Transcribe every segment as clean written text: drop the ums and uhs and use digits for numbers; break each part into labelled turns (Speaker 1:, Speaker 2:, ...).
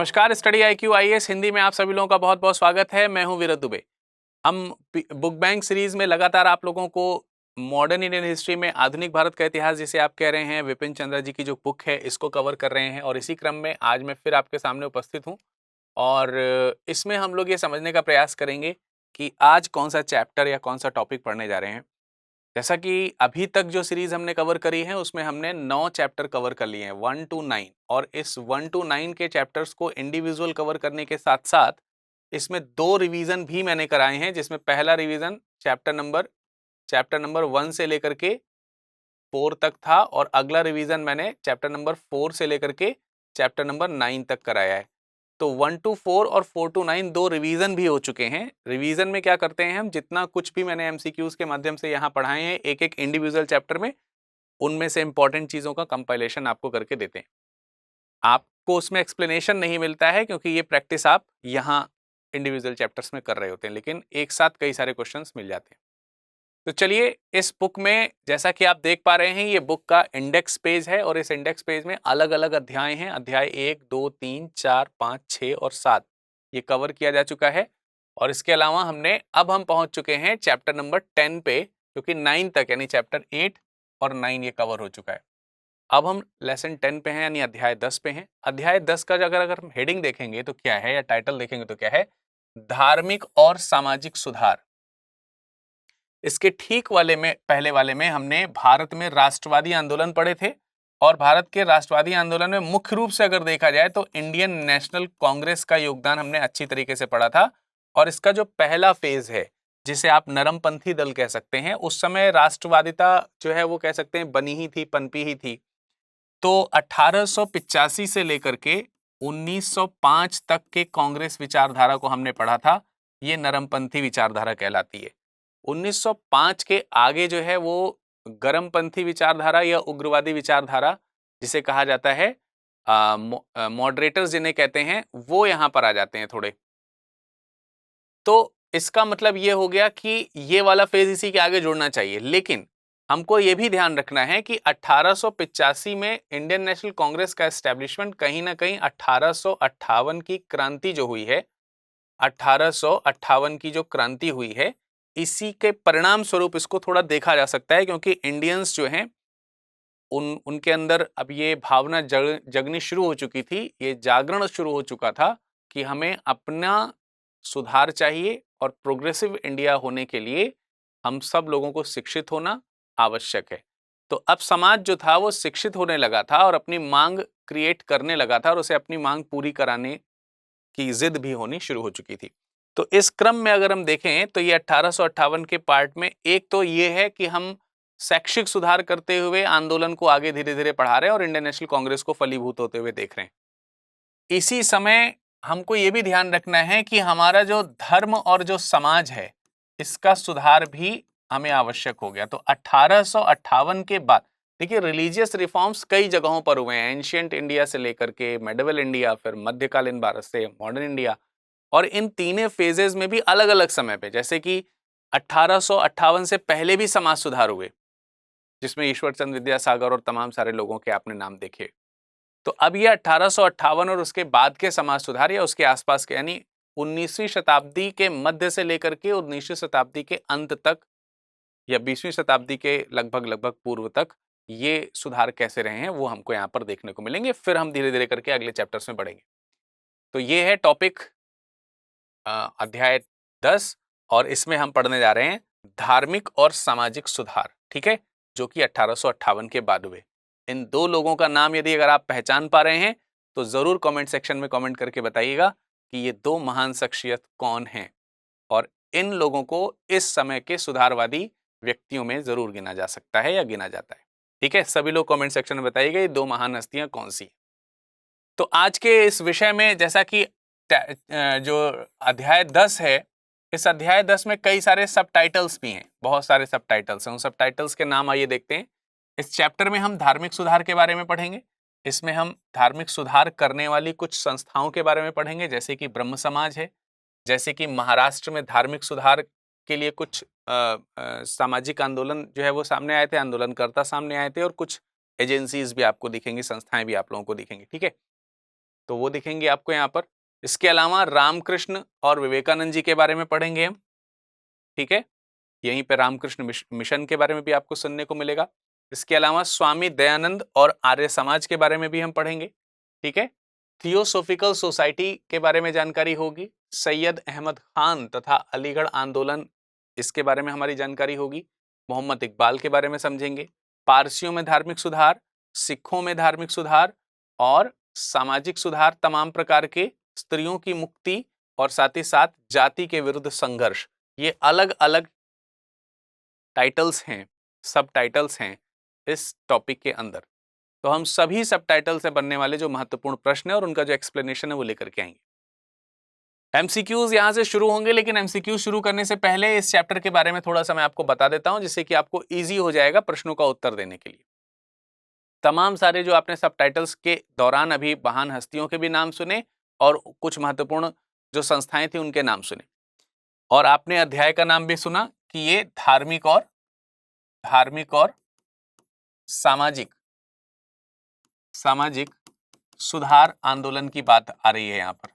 Speaker 1: नमस्कार, study IQ IAS Hindi में आप सभी लोगों का बहुत बहुत स्वागत है। मैं हूं वीरत दुबे। हम बुक बैंक सीरीज में लगातार आप लोगों को मॉडर्न इंडियन हिस्ट्री में आधुनिक भारत का इतिहास जिसे आप कह रहे हैं, विपिन चंद्रा जी की जो बुक है, इसको कवर कर रहे हैं। और इसी क्रम में आज मैं फिर आपके सामने उपस्थित हूँ और इसमें हम लोग ये समझने का प्रयास करेंगे कि आज कौन सा चैप्टर या कौन सा टॉपिक पढ़ने जा रहे हैं। जैसा कि अभी तक जो सीरीज हमने कवर करी है उसमें हमने 9 चैप्टर कवर कर लिए हैं 1 to 9, और इस 1 to 9 के चैप्टर्स को इंडिविजुअल कवर करने के साथ साथ इसमें 2 रिवीजन भी मैंने कराए हैं, जिसमें पहला रिवीजन चैप्टर नंबर 1 से लेकर के 4 तक था और अगला रिवीजन मैंने चैप्टर नंबर 4 से लेकर के चैप्टर नंबर 9 तक कराया है। तो 1 to 4 और 4 to 9 दो रिवीजन भी हो चुके हैं। रिवीजन में क्या करते हैं हम, जितना कुछ भी मैंने MCQs के माध्यम से यहाँ पढ़ाए हैं एक एक इंडिविजुअल चैप्टर में, उनमें से इंपॉर्टेंट चीजों का कंपाइलेशन आपको करके देते हैं। आपको उसमें एक्सप्लेनेशन नहीं मिलता है क्योंकि ये प्रैक्टिस आप यहाँ इंडिविजुअल चैप्टर्स में कर रहे होते हैं, लेकिन एक साथ कई सारे क्वेश्चंस मिल जाते हैं। तो चलिए, इस बुक में जैसा कि आप देख पा रहे हैं, ये बुक का इंडेक्स पेज है और इस इंडेक्स पेज में अलग अलग अध्याय हैं। अध्याय 1, 2, 3, 4, 5, 6 और 7 ये कवर किया जा चुका है। और इसके अलावा अब हम पहुंच चुके हैं चैप्टर नंबर 10 पे, जो कि 9 तक यानी चैप्टर 8 और 9 ये कवर हो चुका है। अब हम लेसन 10 पे हैं यानी अध्याय 10 पे हैं। अध्याय 10 का अगर हम हेडिंग देखेंगे तो क्या है, या टाइटल देखेंगे तो क्या है, धार्मिक और सामाजिक सुधार। इसके ठीक पहले वाले में हमने भारत में राष्ट्रवादी आंदोलन पढ़े थे, और भारत के राष्ट्रवादी आंदोलन में मुख्य रूप से अगर देखा जाए तो इंडियन नेशनल कांग्रेस का योगदान हमने अच्छी तरीके से पढ़ा था। और इसका जो पहला फेज है, जिसे आप नरमपंथी दल कह सकते हैं, उस समय राष्ट्रवादिता जो है वो कह सकते हैं बनी ही थी, पनपी ही थी। तो 1885 से लेकर के 1905 तक के कांग्रेस विचारधारा को हमने पढ़ा था। ये नरमपंथी विचारधारा कहलाती है। 1905 के आगे जो है वो गरमपंथी विचारधारा या उग्रवादी विचारधारा जिसे कहा जाता है, मॉडरेटर्स जिन्हें कहते हैं, वो यहां पर आ जाते हैं थोड़े। तो इसका मतलब ये हो गया कि ये वाला फेज इसी के आगे जुड़ना चाहिए। लेकिन हमको ये भी ध्यान रखना है कि 1885 में इंडियन नेशनल कांग्रेस का एस्टेब्लिशमेंट कहीं ना कहीं 1858 की क्रांति जो हुई है, 1858 की जो क्रांति हुई है, इसी के परिणाम स्वरूप इसको थोड़ा देखा जा सकता है। क्योंकि इंडियंस जो हैं उनके अंदर अब ये भावना जगनी शुरू हो चुकी थी, ये जागरण शुरू हो चुका था कि हमें अपना सुधार चाहिए और प्रोग्रेसिव इंडिया होने के लिए हम सब लोगों को शिक्षित होना आवश्यक है। तो अब समाज जो था वो शिक्षित होने लगा था और अपनी मांग क्रिएट करने लगा था, और उसे अपनी मांग पूरी कराने की जिद भी होनी शुरू हो चुकी थी। तो इस क्रम में अगर हम देखें तो ये 1858 के पार्ट में एक तो ये है कि हम शैक्षिक सुधार करते हुए आंदोलन को आगे धीरे धीरे बढ़ा रहे हैं और इंडियन नेशनल कांग्रेस को फलीभूत होते हुए देख रहे हैं। इसी समय हमको ये भी ध्यान रखना है कि हमारा जो धर्म और जो समाज है, इसका सुधार भी हमें आवश्यक हो गया। तो 1858 के बाद देखिए, रिलीजियस रिफॉर्म्स कई जगहों पर हुए हैं, एंशिएंट इंडिया से लेकर के मेडिवल इंडिया, फिर मध्यकालीन भारत से मॉडर्न इंडिया। और इन तीनों फेजेस में भी अलग अलग समय पे, जैसे कि 1858 से पहले भी समाज सुधार हुए, जिसमें ईश्वर चंद्र विद्यासागर और तमाम सारे लोगों के आपने नाम देखे। तो अब ये 1858 और उसके बाद के समाज सुधार या उसके आसपास के, यानी 19वीं शताब्दी के मध्य से लेकर के 19वीं शताब्दी के अंत तक या 20वीं शताब्दी के लगभग पूर्व तक ये सुधार कैसे रहे हैं, वो हमको यहाँ पर देखने को मिलेंगे। फिर हम धीरे धीरे करके अगले चैप्टर्स में बढ़ेंगे। तो ये है टॉपिक अध्याय 10, और इसमें हम पढ़ने जा रहे हैं धार्मिक और सामाजिक सुधार, ठीक है, जो कि 1858 के बाद हुए। इन दो लोगों का नाम यदि अगर आप पहचान पा रहे हैं तो जरूर कमेंट सेक्शन में कमेंट करके बताइएगा कि ये दो महान शख्सियत कौन हैं, और इन लोगों को इस समय के सुधारवादी व्यक्तियों में जरूर गिना जा सकता है या गिना जाता है। ठीक है, सभी लोग कमेंट सेक्शन में बताइएगा ये दो महान हस्तियां कौन सी। तो आज के इस विषय में, जैसा कि जो अध्याय 10 है, इस अध्याय 10 में कई सारे सब टाइटल्स भी हैं, बहुत सारे सब टाइटल्स हैं। उन सब टाइटल्स के नाम आइए देखते हैं। इस चैप्टर में हम धार्मिक सुधार के बारे में पढ़ेंगे। इसमें हम धार्मिक सुधार करने वाली कुछ संस्थाओं के बारे में पढ़ेंगे, जैसे कि ब्रह्म समाज है, जैसे कि महाराष्ट्र में धार्मिक सुधार के लिए कुछ सामाजिक आंदोलन जो है वो सामने आए थे, आंदोलनकर्ता सामने आए थे, और कुछ एजेंसीज भी आपको दिखेंगी, संस्थाएं भी आप लोगों को दिखेंगी। ठीक है, तो वो दिखेंगे आपको यहाँ पर। इसके अलावा रामकृष्ण और विवेकानंद जी के बारे में पढ़ेंगे हम, ठीक है, यहीं पे रामकृष्ण मिशन के बारे में भी आपको सुनने को मिलेगा। इसके अलावा स्वामी दयानंद और आर्य समाज के बारे में भी हम पढ़ेंगे, ठीक है। थियोसोफिकल सोसाइटी के बारे में जानकारी होगी। सैयद अहमद खान तथा अलीगढ़ आंदोलन, इसके बारे में हमारी जानकारी होगी। मोहम्मद इकबाल के बारे में समझेंगे। पारसियों में धार्मिक सुधार, सिखों में धार्मिक सुधार और सामाजिक सुधार, तमाम प्रकार के, स्त्रियों की मुक्ति और साथ ही साथ जाति के विरुद्ध संघर्ष, ये अलग अलग टाइटल्स हैं, सब टाइटल्स हैं इस टॉपिक के अंदर। तो हम सभी सब टाइटल से बनने वाले जो महत्वपूर्ण प्रश्न है और उनका जो एक्सप्लेनेशन है वो लेकर के आएंगे। एमसीक्यूज यहां से शुरू होंगे, लेकिन एमसीक्यूज शुरू करने से पहले इस चैप्टर के बारे में थोड़ा सा मैं आपको बता देता हूं, जिससे कि आपको इजी हो जाएगा प्रश्नों का उत्तर देने के लिए। तमाम सारे जो आपने सब टाइटल्स के दौरान अभी महान हस्तियों के भी नाम सुने और कुछ महत्वपूर्ण जो संस्थाएं थी उनके नाम सुने, और आपने अध्याय का नाम भी सुना कि ये धार्मिक और सामाजिक सुधार आंदोलन की बात आ रही है यहाँ पर,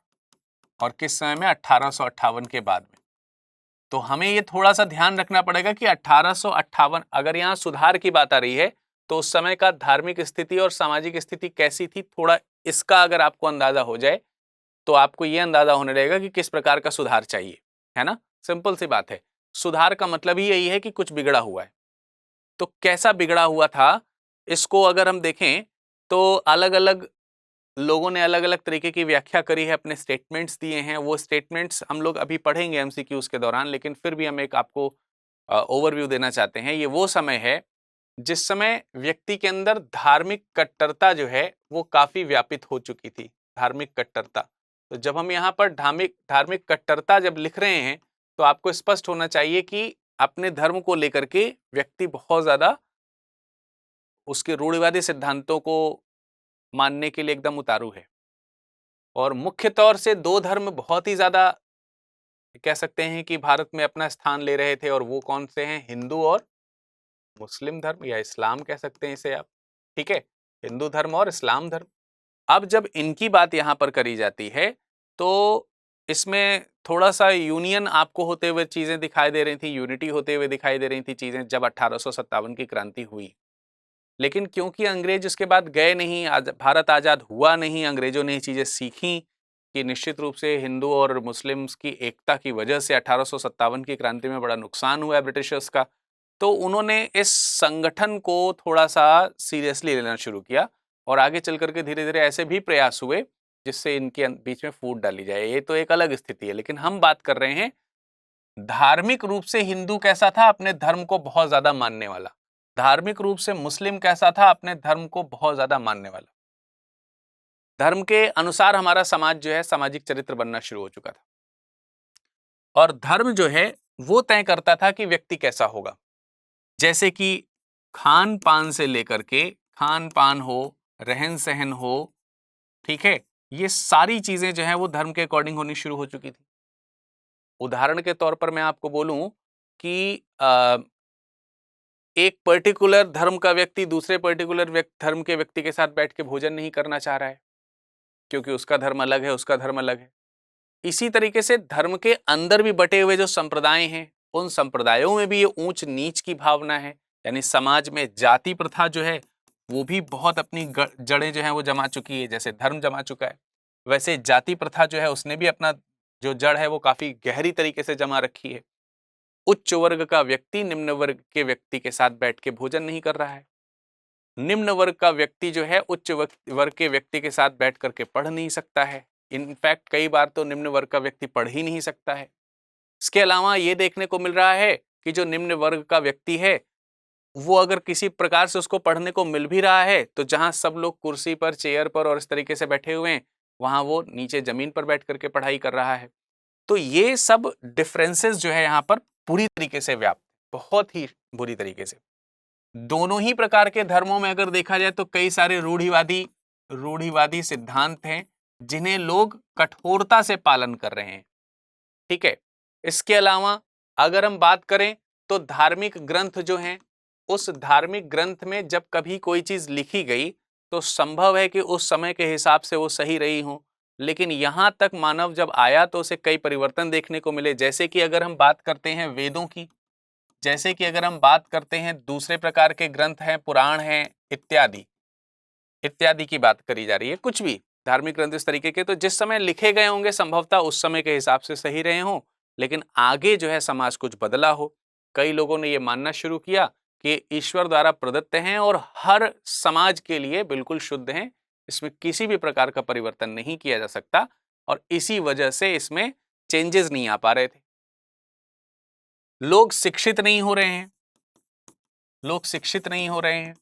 Speaker 1: और किस समय में, 1858 के बाद में। तो हमें ये थोड़ा सा ध्यान रखना पड़ेगा कि 1858 अगर यहाँ सुधार की बात आ रही है तो उस समय का धार्मिक स्थिति और सामाजिक स्थिति कैसी थी, थोड़ा इसका अगर आपको अंदाजा हो जाए तो आपको ये अंदाजा होने लगेगा कि किस प्रकार का सुधार चाहिए, है ना। सिंपल सी बात है, सुधार का मतलब ही यही है कि कुछ बिगड़ा हुआ है। तो कैसा बिगड़ा हुआ था, इसको अगर हम देखें तो अलग अलग लोगों ने अलग अलग तरीके की व्याख्या करी है, अपने स्टेटमेंट्स दिए हैं। वो स्टेटमेंट्स हम लोग अभी पढ़ेंगे एमसीक्यूज के दौरान, लेकिन फिर भी हम एक आपको ओवरव्यू देना चाहते हैं। ये वो समय है जिस समय व्यक्ति के अंदर धार्मिक कट्टरता जो है वो काफी व्यापित हो चुकी थी, धार्मिक कट्टरता। तो जब हम यहाँ पर धार्मिक कट्टरता जब लिख रहे हैं तो आपको स्पष्ट होना चाहिए कि अपने धर्म को लेकर के व्यक्ति बहुत ज्यादा उसके रूढ़िवादी सिद्धांतों को मानने के लिए एकदम उतारू है, और मुख्य तौर से दो धर्म बहुत ही ज्यादा कह सकते हैं कि भारत में अपना स्थान ले रहे थे, और वो कौन से हैं, हिंदू और मुस्लिम धर्म, या इस्लाम कह सकते हैं इसे आप, ठीक है, हिंदू धर्म और इस्लाम धर्म। अब जब इनकी बात यहाँ पर करी जाती है तो इसमें थोड़ा सा यूनियन आपको होते हुए चीजें दिखाई दे रही थी, यूनिटी होते हुए दिखाई दे रही थी चीजें जब 1857 की क्रांति हुई। लेकिन क्योंकि अंग्रेज उसके बाद गए नहीं, भारत आजाद हुआ नहीं, अंग्रेजों ने ये चीजें सीखी कि निश्चित रूप से हिंदू और मुस्लिम्स की एकता की वजह से 1857 की क्रांति में बड़ा नुकसान हुआ है ब्रिटिशर्स का। तो उन्होंने इस संगठन को थोड़ा सा सीरियसली लेना शुरू किया, और आगे चल करके धीरे धीरे ऐसे भी प्रयास हुए जिससे इनके बीच में फूट डाली जाए। ये तो एक अलग स्थिति है, लेकिन हम बात कर रहे हैं धार्मिक रूप से हिंदू कैसा था, अपने धर्म को बहुत ज्यादा मानने वाला। धार्मिक रूप से मुस्लिम कैसा था, अपने धर्म को बहुत ज्यादा मानने वाला। धर्म के अनुसार हमारा समाज जो है, सामाजिक चरित्र बनना शुरू हो चुका था, और धर्म जो है वो तय करता था कि व्यक्ति कैसा होगा। जैसे कि खान पान से लेकर के, खान पान हो, रहन सहन हो, ठीक है, ये सारी चीजें जो है वो धर्म के अकॉर्डिंग होनी शुरू हो चुकी थी। उदाहरण के तौर पर मैं आपको बोलूं कि एक पर्टिकुलर धर्म का व्यक्ति दूसरे पर्टिकुलर धर्म के व्यक्ति के साथ बैठ के भोजन नहीं करना चाह रहा है, क्योंकि उसका धर्म अलग है, उसका धर्म अलग है। इसी तरीके से धर्म के अंदर भी बटे हुए जो संप्रदाय हैं, उन संप्रदायों में भी ये ऊंच नीच की भावना है, यानी समाज में जाति प्रथा जो है वो भी बहुत अपनी जड़ें जो है वो जमा चुकी है। जैसे धर्म जमा चुका है, वैसे जाति प्रथा जो है उसने भी अपना जो जड़ है वो काफी गहरी तरीके से जमा रखी है। उच्च वर्ग का व्यक्ति निम्न वर्ग के व्यक्ति के साथ बैठ के भोजन नहीं कर रहा है, निम्न वर्ग का व्यक्ति जो है उच्च वर्ग के व्यक्ति के साथ बैठ करके पढ़ नहीं सकता है। इनफैक्ट कई बार तो निम्न वर्ग का व्यक्ति पढ़ ही नहीं सकता है। इसके अलावा ये देखने को मिल रहा है कि जो निम्न वर्ग का व्यक्ति है वो अगर किसी प्रकार से उसको पढ़ने को मिल भी रहा है तो जहां सब लोग कुर्सी पर, चेयर पर और इस तरीके से बैठे हुए हैं, वहां वो नीचे जमीन पर बैठ करके पढ़ाई कर रहा है। तो ये सब डिफरेंसेस जो है यहाँ पर पूरी तरीके से व्याप्त, बहुत ही बुरी तरीके से। दोनों ही प्रकार के धर्मों में अगर देखा जाए तो कई सारे रूढ़िवादी सिद्धांत हैं जिन्हें लोग कठोरता से पालन कर रहे हैं, ठीक है। इसके अलावा अगर हम बात करें तो धार्मिक ग्रंथ जो हैं, उस धार्मिक ग्रंथ में जब कभी कोई चीज लिखी गई तो संभव है कि उस समय के हिसाब से वो सही रही हो, लेकिन यहाँ तक मानव जब आया तो उसे कई परिवर्तन देखने को मिले। जैसे कि अगर हम बात करते हैं वेदों की, जैसे कि अगर हम बात करते हैं दूसरे प्रकार के ग्रंथ हैं, पुराण हैं, इत्यादि इत्यादि की बात करी जा रही है, कुछ भी धार्मिक ग्रंथ इस तरीके के, तो जिस समय लिखे गए होंगे संभवतः उस समय के हिसाब से सही रहे हों, लेकिन आगे जो है समाज कुछ बदला हो। कई लोगों ने यह मानना शुरू किया कि ईश्वर द्वारा प्रदत्त हैं और हर समाज के लिए बिल्कुल शुद्ध हैं, इसमें किसी भी प्रकार का परिवर्तन नहीं किया जा सकता, और इसी वजह से इसमें चेंजेस नहीं आ पा रहे थे। लोग शिक्षित नहीं हो रहे हैं, लोग शिक्षित नहीं हो रहे हैं।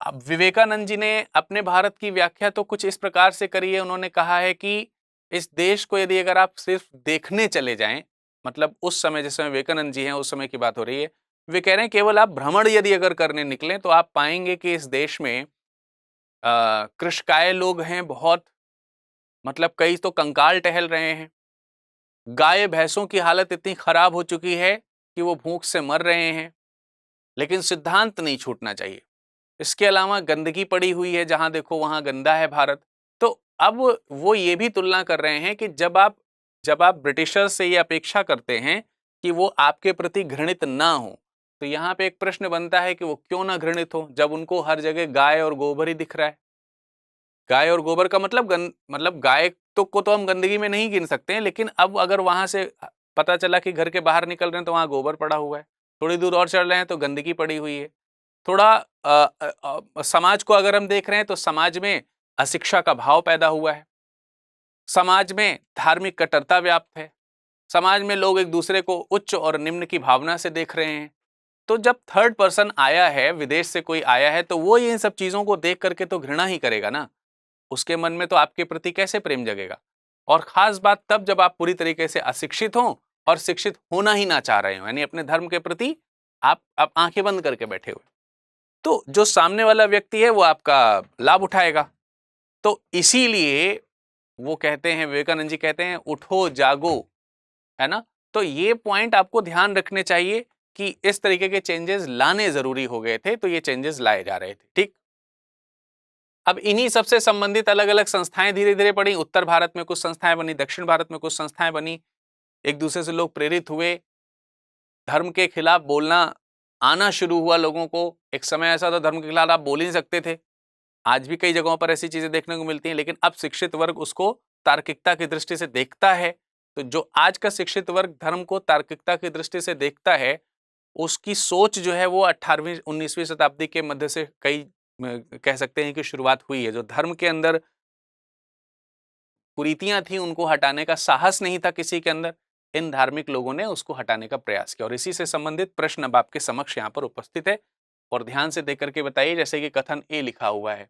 Speaker 1: अब विवेकानंद जी ने अपने भारत की व्याख्या तो कुछ इस प्रकार से करी है, उन्होंने कहा है कि इस देश को यदि अगर आप सिर्फ देखने चले जाएं, मतलब उस समय जिस समय विवेकानंद जी हैं उस समय की बात हो रही है, वे कह रहे हैं केवल आप भ्रमण यदि अगर करने निकलें तो आप पाएंगे कि इस देश में कृषकाय लोग हैं बहुत, मतलब कई तो कंकाल टहल रहे हैं, गाय भैंसों की हालत इतनी खराब हो चुकी है कि वो भूख से मर रहे हैं, लेकिन सिद्धांत नहीं छूटना चाहिए। इसके अलावा गंदगी पड़ी हुई है, जहां देखो वहां गंदा है भारत। तो अब वो ये भी तुलना कर रहे हैं कि जब आप ब्रिटिशर्स से ये अपेक्षा करते हैं कि वो आपके प्रति घृणित ना हो, तो यहाँ पे एक प्रश्न बनता है कि वो क्यों ना घृणित हो, जब उनको हर जगह गाय और गोबर ही दिख रहा है। गाय और गोबर का मतलब गाय तो हम गंदगी में नहीं गिन सकते हैं, लेकिन अब अगर वहां से पता चला कि घर के बाहर निकल रहे हैं तो वहां गोबर पड़ा हुआ है, थोड़ी दूर और चल रहे हैं तो गंदगी पड़ी हुई है। थोड़ा समाज को अगर हम देख रहे हैं तो समाज में अशिक्षा का भाव पैदा हुआ है, समाज में धार्मिक कट्टरता व्याप्त है, समाज में लोग एक दूसरे को उच्च और निम्न की भावना से देख रहे हैं। तो जब थर्ड पर्सन आया है, विदेश से कोई आया है, तो वो इन सब चीजों को देख करके तो घृणा ही करेगा ना, उसके मन में तो आपके प्रति कैसे प्रेम जगेगा। और खास बात तब जब आप पूरी तरीके से अशिक्षित हो और शिक्षित होना ही ना चाह रहे हो, यानी अपने धर्म के प्रति आप आंखें बंद करके बैठे हुए, तो जो सामने वाला व्यक्ति है वो आपका लाभ उठाएगा। तो इसीलिए वो कहते हैं, विवेकानंद जी कहते हैं उठो जागो, है ना। तो ये पॉइंट आपको ध्यान रखने चाहिए कि इस तरीके के चेंजेस लाने जरूरी हो गए थे, तो ये चेंजेस लाए जा रहे थे। ठीक, अब इन्हीं सबसे संबंधित अलग अलग संस्थाएं धीरे धीरे पड़ी। उत्तर भारत में कुछ संस्थाएं बनी, दक्षिण भारत में कुछ संस्थाएं बनी, एक दूसरे से लोग प्रेरित हुए, धर्म के खिलाफ बोलना आना शुरू हुआ लोगों को। एक समय ऐसा था धर्म के खिलाफ आप बोल ही नहीं सकते थे, आज भी कई जगहों पर ऐसी चीजें देखने को मिलती हैं, लेकिन अब शिक्षित वर्ग उसको तार्किकता की दृष्टि से देखता है। तो जो आज का शिक्षित वर्ग धर्म को तार्किकता की दृष्टि से देखता है, उसकी सोच जो है वो 18वीं 19वीं शताब्दी के मध्य से कई कह सकते हैं कि शुरुआत हुई है। जो धर्म के अंदर कुरीतियां थी उनको हटाने का साहस नहीं था किसी के अंदर, इन धार्मिक लोगों ने उसको हटाने का प्रयास किया। और इसी से संबंधित प्रश्न अब आपके समक्ष यहाँ पर उपस्थित है, और ध्यान से देख करके बताइए। जैसे कि कथन ए लिखा हुआ है,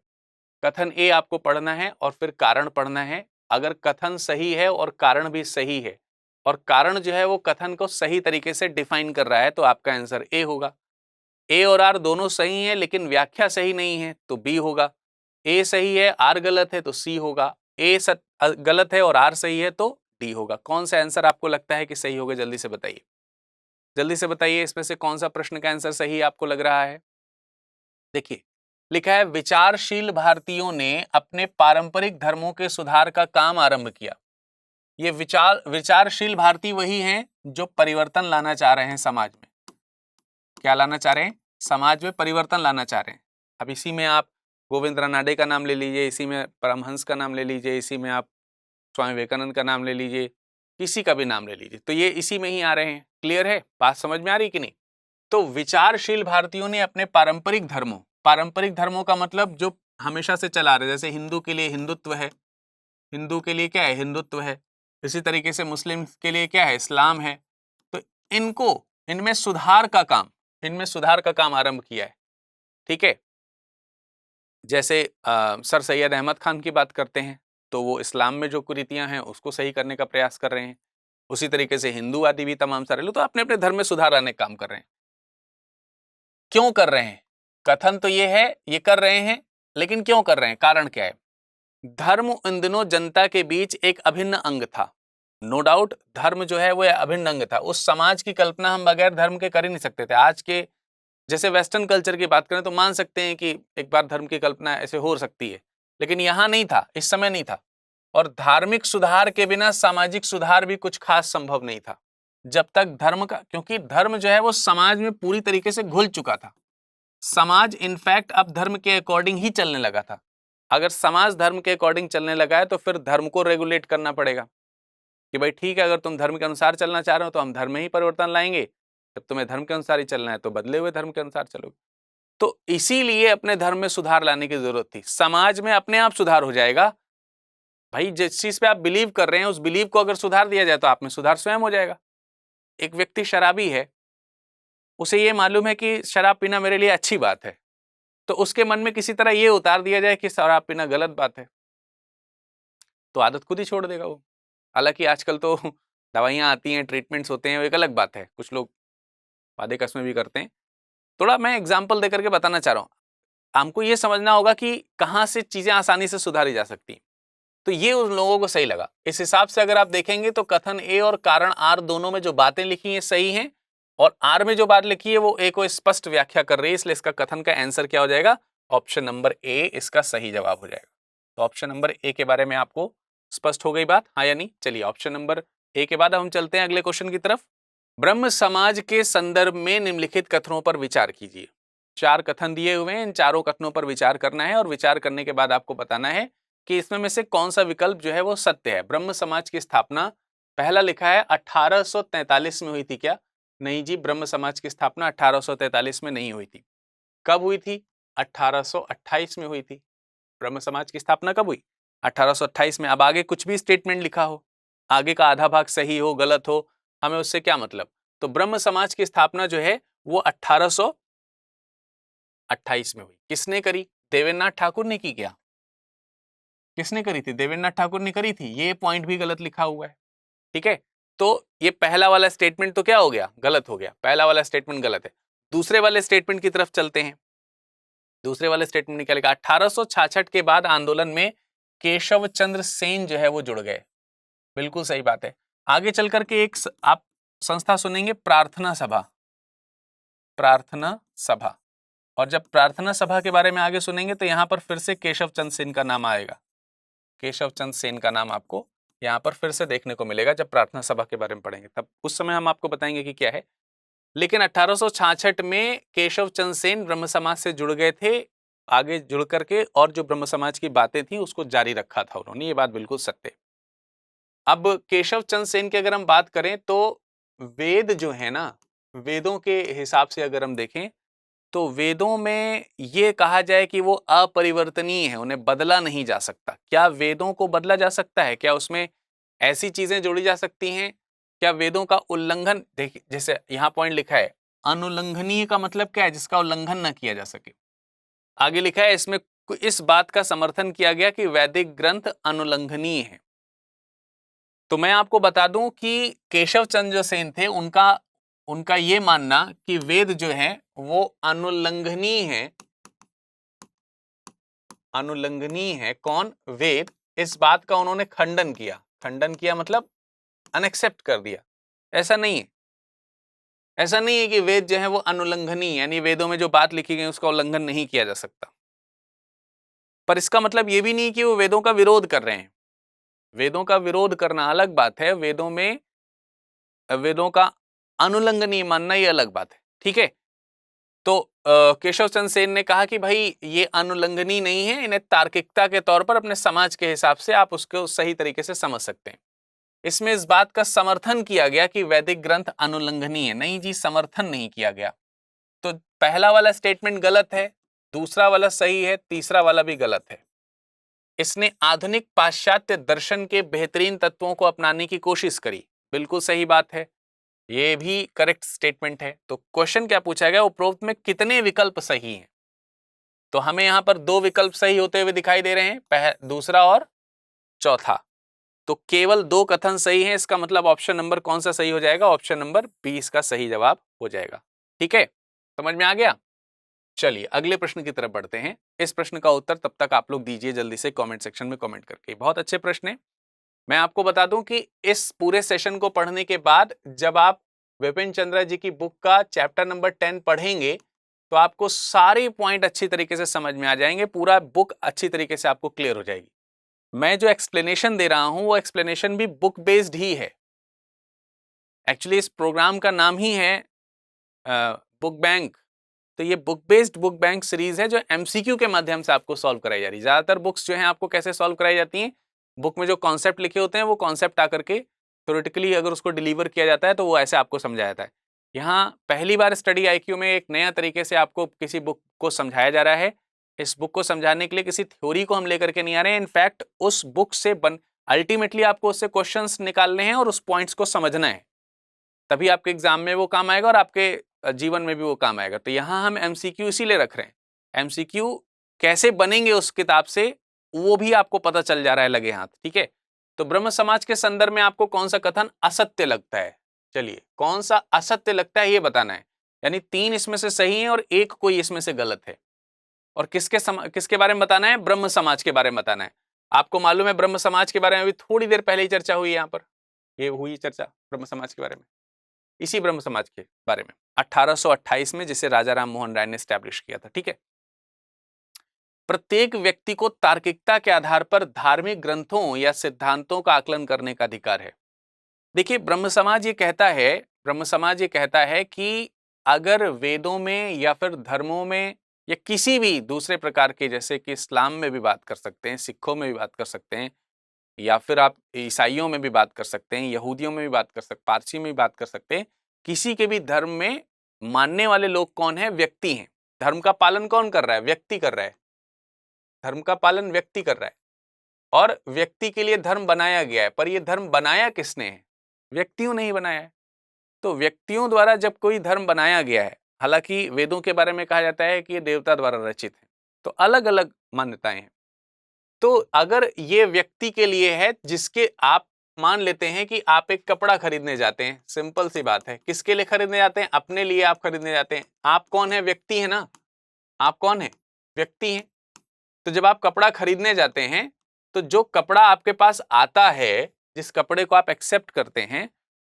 Speaker 1: कथन ए आपको पढ़ना है और फिर कारण पढ़ना है। अगर कथन सही है और कारण भी सही है, और कारण जो है वो कथन को सही तरीके से डिफाइन कर रहा है, तो आपका आंसर ए होगा। ए और आर दोनों सही है लेकिन व्याख्या सही नहीं है, तो बी होगा। ए सही है, आर गलत है, तो सी होगा। ए गलत है और आर सही है, तो डी होगा। कौन सा आंसर आपको लगता है कि सही होगा, जल्दी से बताइए, जल्दी से बताइए। इसमें से कौन सा प्रश्न का आंसर सही आपको लग रहा है। देखिए लिखा है, विचारशील भारतीयों ने अपने पारंपरिक धर्मों के सुधार का काम आरंभ किया। ये विचारशील भारतीय वही हैं जो परिवर्तन लाना चाह रहे हैं समाज में। क्या लाना चाह रहे हैं, समाज में परिवर्तन लाना चाह रहे हैं। अब इसी में आप गोविंद रानाडे का नाम ले लीजिए, इसी में परमहंस का नाम ले लीजिए, इसी में आप स्वामी विवेकानंद का नाम ले लीजिए, किसी का भी नाम ले लीजिए, तो ये इसी में ही आ रहे हैं। क्लियर है, बात समझ में आ रही कि नहीं। तो विचारशील भारतीयों ने अपने पारंपरिक धर्मों का मतलब जो हमेशा से चला रहे, जैसे हिंदू के लिए हिंदुत्व है, हिंदू के लिए क्या है, हिंदुत्व है। इसी तरीके से मुस्लिम के लिए क्या है, इस्लाम है। तो इनमें सुधार का काम आरंभ किया है। ठीक है, जैसे सर सैयद अहमद खान की बात करते हैं तो वो इस्लाम में जो कुरीतियां हैं उसको सही करने का प्रयास कर रहे हैं। उसी तरीके से हिंदूवादी भी तमाम सारे लोग तो अपने अपने धर्म में सुधार लाने का काम कर रहे हैं। क्यों कर रहे हैं, कथन तो ये है ये कर रहे हैं, लेकिन क्यों कर रहे हैं, कारण क्या है। धर्म इन दिनों जनता के बीच एक अभिन्न अंग था। नो डाउट धर्म जो है वो अभिन्न अंग था। उस समाज की कल्पना हम बगैर धर्म के कर ही नहीं सकते थे। आज के जैसे वेस्टर्न कल्चर की बात करें तो मान सकते हैं कि एक बार धर्म की कल्पना ऐसे हो सकती है, लेकिन यहाँ नहीं था, इस समय नहीं था। और धार्मिक सुधार के बिना सामाजिक सुधार भी कुछ खास संभव नहीं था, जब तक धर्म का, क्योंकि धर्म जो है वो समाज में पूरी तरीके से घुल चुका था। समाज इनफैक्ट अब धर्म के अकॉर्डिंग ही चलने लगा था। अगर समाज धर्म के अकॉर्डिंग चलने लगा है तो फिर धर्म को रेगुलेट करना पड़ेगा कि भाई ठीक है, अगर तुम धर्म के अनुसार चलना चाह रहे हो तो हम धर्म में ही परिवर्तन लाएंगे, जब तुम्हें धर्म के अनुसार ही चलना है तो बदले हुए धर्म के अनुसार चलोगे। तो इसीलिए अपने धर्म में सुधार लाने की जरूरत थी। समाज में अपने आप सुधार हो जाएगा भाई, जिस चीज पे आप बिलीव कर रहे हैं उस बिलीव को अगर सुधार दिया जाए तो आप में सुधार स्वयं हो जाएगा। एक व्यक्ति शराबी है, उसे ये मालूम है कि शराब पीना मेरे लिए अच्छी बात है, तो उसके मन में किसी तरह ये उतार दिया जाए कि शराब पीना गलत बात है, तो आदत खुद ही छोड़ देगा वो। हालांकि आजकल तो दवाइयाँ आती हैं, ट्रीटमेंट्स होते हैं, वो एक अलग बात है, कुछ लोग वादे कसमें भी करते हैं। थोड़ा मैं एग्जाम्पल देकर के बताना चाह रहा हूँ। हमको ये समझना होगा कि कहाँ से चीजें आसानी से सुधारी जा सकती हैं। तो ये उन लोगों को सही लगा। इस हिसाब से अगर आप देखेंगे तो कथन ए और कारण आर दोनों में जो बातें लिखी हैं सही हैं, और आर में जो बात लिखी है वो ए को स्पष्ट व्याख्या कर रही है, इसलिए इसका कथन का आंसर क्या हो जाएगा? ऑप्शन नंबर ए इसका सही जवाब हो जाएगा। तो ऑप्शन नंबर ए के बारे में आपको स्पष्ट हो गई बात, हाँ या नहीं? चलिए, ऑप्शन नंबर ए के बाद हम चलते हैं अगले क्वेश्चन की तरफ। ब्रह्म समाज के संदर्भ में निम्नलिखित कथनों पर विचार कीजिए। 4 कथन दिए हुए हैं, इन चारों कथनों पर विचार करना है और विचार करने के बाद आपको बताना है कि इसमें में से कौन सा विकल्प जो है वो सत्य है। ब्रह्म समाज की स्थापना, पहला लिखा है 1843 में हुई थी क्या? नहीं जी, ब्रह्म समाज की स्थापना 1843 में नहीं हुई थी। कब हुई थी? 1828 में हुई थी। ब्रह्म समाज की स्थापना कब हुई? 1828 में। अब आगे कुछ भी स्टेटमेंट लिखा हो, आगे का आधा भाग सही हो गलत हो, हमें उससे क्या मतलब। तो ब्रह्म समाज की स्थापना जो है वो 1828 में हुई। किसने करी? देवेंद्रनाथ ठाकुर ने की क्या? किसने करी थी? देवेंद्रनाथ ठाकुर ने करी थी। ये पॉइंट भी गलत लिखा हुआ है, ठीक है। तो ये पहला वाला स्टेटमेंट तो क्या हो गया? गलत हो गया। पहला वाला स्टेटमेंट गलत है। दूसरे वाले स्टेटमेंट की तरफ चलते हैं। दूसरे वाले स्टेटमेंट ने क्या लिखा? 1866 के बाद आंदोलन में केशव चंद्र सेन जो है वो जुड़ गए। बिल्कुल सही बात है। आगे चल करके एक आप संस्था सुनेंगे, प्रार्थना सभा। प्रार्थना सभा, और जब प्रार्थना सभा के बारे में आगे सुनेंगे तो यहां पर फिर से केशव चंद्र सेन का नाम आएगा। केशव चंद्र सेन का नाम आपको यहाँ पर फिर से देखने को मिलेगा जब प्रार्थना सभा के बारे में पढ़ेंगे, तब उस समय हम आपको बताएंगे कि क्या है। लेकिन 1866 में केशव चंद्र सेन ब्रह्म समाज से जुड़ गए थे, आगे जुड़ करके, और जो ब्रह्म समाज की बातें थी उसको जारी रखा था उन्होंने। ये बात बिल्कुल सत्य है। अब केशव चंद्र सेन की अगर हम बात करें तो वेद जो है ना, वेदों के हिसाब से अगर हम देखें तो वेदों में ये कहा जाए कि वो अपरिवर्तनीय है, उन्हें बदला नहीं जा सकता। क्या वेदों को बदला जा सकता है? क्या उसमें ऐसी चीजें जोड़ी जा सकती हैं? क्या वेदों का उल्लंघन, देखिए जैसे यहाँ पॉइंट लिखा है अनुल्लंघनीय का मतलब क्या है? जिसका उल्लंघन ना किया जा सके। आगे लिखा है इसमें इस बात का समर्थन किया गया कि वैदिक ग्रंथ अनुल्लंघनीय है। तो मैं आपको बता दूं कि केशव चंद्र सेन थे, उनका ये मानना कि वेद जो है वो अनुल्लंघनीय है। अनुल्लंघनीय है कौन? वेद। इस बात का उन्होंने खंडन किया। खंडन किया मतलब अनएक्सेप्ट कर दिया। ऐसा नहीं है, ऐसा नहीं है कि वेद जो है वो अनुल्लंघनीय, यानी वेदों में जो बात लिखी गई उसका उल्लंघन नहीं किया जा सकता। पर इसका मतलब ये भी नहीं कि वो वेदों का विरोध कर रहे हैं। वेदों का विरोध करना अलग बात है, वेदों में वेदों का अनुल्लंघनीय मानना ये अलग बात है, ठीक है। तो केशव चंद्र सेन ने कहा कि भाई ये अनुल्लंघनीय नहीं है, इन्हें तार्किकता के तौर पर अपने समाज के हिसाब से आप उसको सही तरीके से समझ सकते हैं। इसमें इस बात का समर्थन किया गया कि वैदिक ग्रंथ अनुल्लंघनीय है। नहीं जी, समर्थन नहीं किया गया। तो पहला वाला स्टेटमेंट गलत है, दूसरा वाला सही है, तीसरा वाला भी गलत है। इसने आधुनिक पाश्चात्य दर्शन के बेहतरीन तत्वों को अपनाने की कोशिश करी। बिल्कुल सही बात है, ये भी करेक्ट स्टेटमेंट है। तो क्वेश्चन क्या पूछा गया? उपरोक्त में कितने विकल्प सही हैं? तो हमें यहां पर 2 विकल्प सही होते हुए दिखाई दे रहे हैं, दूसरा और चौथा। तो केवल 2 कथन सही हैं, इसका मतलब ऑप्शन नंबर कौन सा सही हो जाएगा? ऑप्शन नंबर बी इसका सही जवाब हो जाएगा। ठीक है, समझ में आ गया? चलिए अगले प्रश्न की तरफ बढ़ते हैं। इस प्रश्न का उत्तर तब तक आप लोग दीजिए जल्दी से कमेंट सेक्शन में कमेंट करके। बहुत अच्छे प्रश्न है। मैं आपको बता दूं कि इस पूरे सेशन को पढ़ने के बाद जब आप विपिन चंद्रा जी की बुक का चैप्टर नंबर 10 पढ़ेंगे तो आपको सारे पॉइंट अच्छी तरीके से समझ में आ जाएंगे, पूरा बुक अच्छी तरीके से आपको क्लियर हो जाएगी। मैं जो एक्सप्लेनेशन दे रहा हूं वो एक्सप्लेनेशन भी बुक बेस्ड ही है। एक्चुअली इस प्रोग्राम का नाम ही है बुक बैंक। तो ये book based book bank series है जो एमसीक्यू के माध्यम से आपको सॉल्व कराई जा रही है। ज्यादातर बुक्स जो हैं आपको कैसे सॉल्व कराई जाती हैं, बुक में जो कॉन्सेप्ट लिखे होते हैं वो कॉन्सेप्ट आकर के थ्योरेटिकली अगर उसको डिलीवर किया जाता है तो वो ऐसे आपको समझाया जाता है। यहाँ पहली बार स्टडी आईक्यू में एक नया तरीके से आपको किसी बुक को समझाया जा रहा है। इस बुक को समझाने के लिए किसी थ्योरी को हम लेकर के नहीं आ रहे हैं, इनफैक्ट उस बुक से अल्टीमेटली आपको उससे क्वेश्चंस निकालने हैं और उस पॉइंट्स को समझना है, तभी आपके एग्जाम में वो काम आएगा और आपके जीवन में भी वो काम आएगा। तो यहाँ हम एमसीक्यू इसीलिए रख रहे हैं, एमसीक्यू कैसे बनेंगे उस किताब से वो भी आपको पता चल जा रहा है लगे हाथ। ठीक है, तो ब्रह्म समाज के संदर्भ में आपको कौन सा कथन असत्य लगता है, चलिए कौन सा असत्य लगता है ये बताना है। यानी 3 इसमें से सही है और 1 कोई इसमें से गलत है। और किसके बारे में बताना है, ब्रह्म समाज के बारे में बताना है। आपको मालूम है ब्रह्म समाज के बारे में अभी थोड़ी देर पहले ही चर्चा हुई, यहाँ पर ये हुई चर्चा ब्रह्म समाज के बारे में, इसी ब्रह्म समाज के बारे में 1828 में, जिसे राजा राम मोहन राय ने स्टैब्लिश किया था। ठीक है, प्रत्येक व्यक्ति को तार्किकता के आधार पर धार्मिक ग्रंथों या सिद्धांतों का आकलन करने का अधिकार है। देखिए ब्रह्म समाज ये कहता है कि अगर वेदों में या फिर धर्मों में या किसी भी दूसरे प्रकार के, जैसे कि इस्लाम में भी बात कर सकते हैं, सिखों में भी बात कर सकते हैं, या फिर आप ईसाइयों में भी बात कर सकते हैं, यहूदियों में भी बात कर सकते, पारसी में भी बात कर सकते हैं, किसी के भी धर्म में मानने वाले लोग कौन है, व्यक्ति हैं। धर्म का पालन कौन कर रहा है, व्यक्ति कर रहा है। धर्म का पालन व्यक्ति कर रहा है और व्यक्ति के लिए धर्म बनाया गया है। पर यह धर्म बनाया किसने है, व्यक्तियों ने ही बनाया है। तो व्यक्तियों द्वारा जब कोई धर्म बनाया गया है, हालांकि वेदों के बारे में कहा जाता है कि ये देवता द्वारा रचित है, तो अलग अलग मान्यताएं हैं। तो अगर ये व्यक्ति के लिए है, जिसके आप मान लेते हैं कि आप एक कपड़ा खरीदने जाते हैं, सिंपल सी बात है, किसके लिए खरीदने जाते हैं, अपने लिए आप खरीदने जाते हैं। आप कौन है, व्यक्ति है ना, आप कौन है, व्यक्ति हैं। तो जब आप कपड़ा खरीदने जाते हैं तो जो कपड़ा आपके पास आता है, जिस कपड़े को आप एक्सेप्ट करते हैं,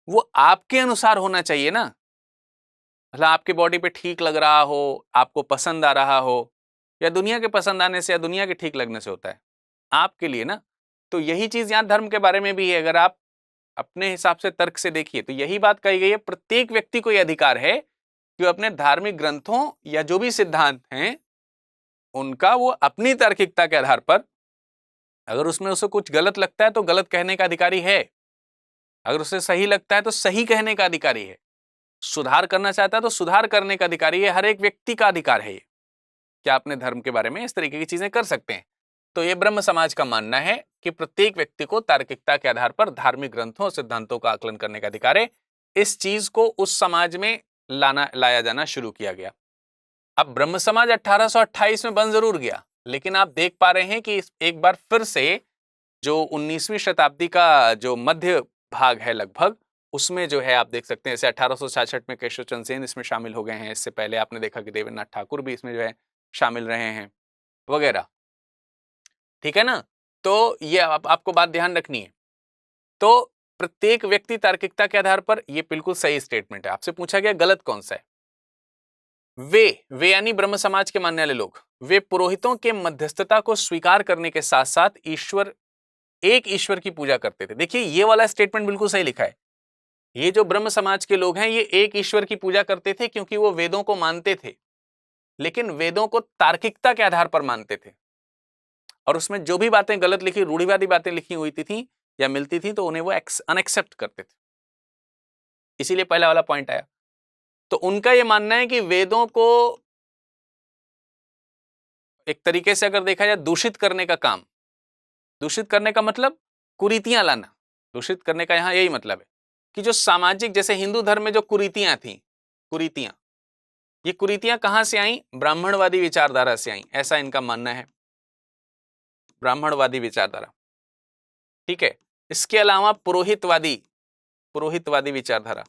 Speaker 1: वो आपके अनुसार होना चाहिए ना। मतलब आपके बॉडी पे ठीक लग रहा हो, आपको पसंद आ रहा हो, या दुनिया के पसंद आने से या दुनिया के ठीक लगने से होता है, आपके लिए ना। तो यही चीज यहां धर्म के बारे में भी है। अगर आप अपने हिसाब से तर्क से देखिए तो यही बात कही गई है, प्रत्येक व्यक्ति को यह अधिकार है कि वो अपने धार्मिक ग्रंथों या जो भी सिद्धांत हैं उनका वो अपनी तार्किकता के आधार पर, अगर उसमें उसे कुछ गलत लगता है तो गलत कहने का अधिकारी है, अगर उसे सही लगता है तो सही कहने का अधिकारी है, सुधार करना चाहता है तो सुधार करने का अधिकारी है। हर एक व्यक्ति का अधिकार है ये, क्या अपने धर्म के बारे में इस तरीके की चीजें कर सकते हैं। तो ये ब्रह्म समाज का मानना है कि प्रत्येक व्यक्ति को तार्किकता के आधार पर धार्मिक ग्रंथों और सिद्धांतों का आकलन करने का अधिकार है। इस चीज को उस समाज में लाया जाना शुरू किया गया। अब ब्रह्म समाज 1828 में बन जरूर गया, लेकिन आप देख पा रहे हैं कि एक बार फिर से जो 19वीं शताब्दी का जो मध्य भाग है लगभग, उसमें जो है आप देख सकते हैं, जैसे 1866 में केशव चंद्र सेन इसमें शामिल हो गए हैं। इससे पहले आपने देखा कि देवेंद्र नाथ ठाकुर भी इसमें जो है शामिल रहे हैं वगैरह। ठीक है ना, तो ये आपको बात ध्यान रखनी है। तो प्रत्येक व्यक्ति तार्किकता के आधार पर, यह बिल्कुल सही स्टेटमेंट है। आपसे पूछा गया गलत कौन सा है। वे यानी ब्रह्म समाज के मानने वाले लोग, वे पुरोहितों के मध्यस्थता को स्वीकार करने के साथ साथ एक ईश्वर की पूजा करते थे। देखिए ये वाला स्टेटमेंट बिल्कुल सही लिखा है। ये जो ब्रह्म समाज के लोग हैं ये एक ईश्वर की पूजा करते थे क्योंकि वो वेदों को मानते थे, लेकिन वेदों को तार्किकता के आधार पर मानते थे, और उसमें जो भी बातें गलत लिखी, रूढ़िवादी बातें लिखी हुई थी या मिलती थी तो उन्हें वो अनएक्सेप्ट करते थे। इसीलिए पहला वाला पॉइंट आया। तो उनका यह मानना है कि वेदों को एक तरीके से अगर देखा जाए दूषित करने का काम, दूषित करने का मतलब कुरीतियां लाना, दूषित करने का यहां यही मतलब है कि जो सामाजिक, जैसे हिंदू धर्म में जो कुरीतियां थी, कुरीतियां, ये कुरीतियां कहां से आई, ब्राह्मणवादी विचारधारा से आई, ऐसा इनका मानना है, ब्राह्मणवादी विचारधारा। ठीक है, इसके अलावा पुरोहितवादी विचारधारा,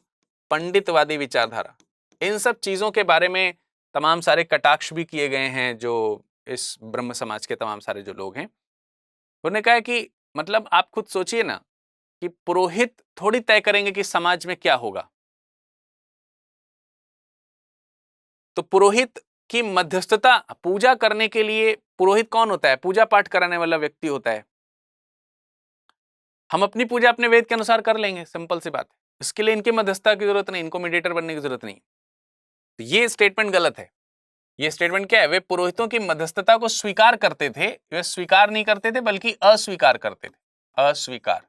Speaker 1: पंडितवादी विचारधारा, इन सब चीजों के बारे में तमाम सारे कटाक्ष भी किए गए हैं। जो इस ब्रह्म समाज के तमाम सारे जो लोग हैं उन्होंने कहा कि मतलब आप खुद सोचिए ना कि पुरोहित थोड़ी तय करेंगे कि समाज में क्या होगा। तो पुरोहित कि मध्यस्थता पूजा करने के लिए पुरोहित कौन होता है? पूजा पाठ कराने वाला व्यक्ति होता है। हम अपनी पूजा अपने वेद के अनुसार कर लेंगे, सिंपल सी बात है। इसके लिए इनकी मध्यस्थता की जरूरत नहीं, इनको मीडिएटर बनने की जरूरत नहीं। तो ये स्टेटमेंट गलत है। ये स्टेटमेंट क्या है? वे पुरोहितों की मध्यस्थता को स्वीकार करते थे, वे स्वीकार नहीं करते थे बल्कि अस्वीकार करते थे, अस्वीकार।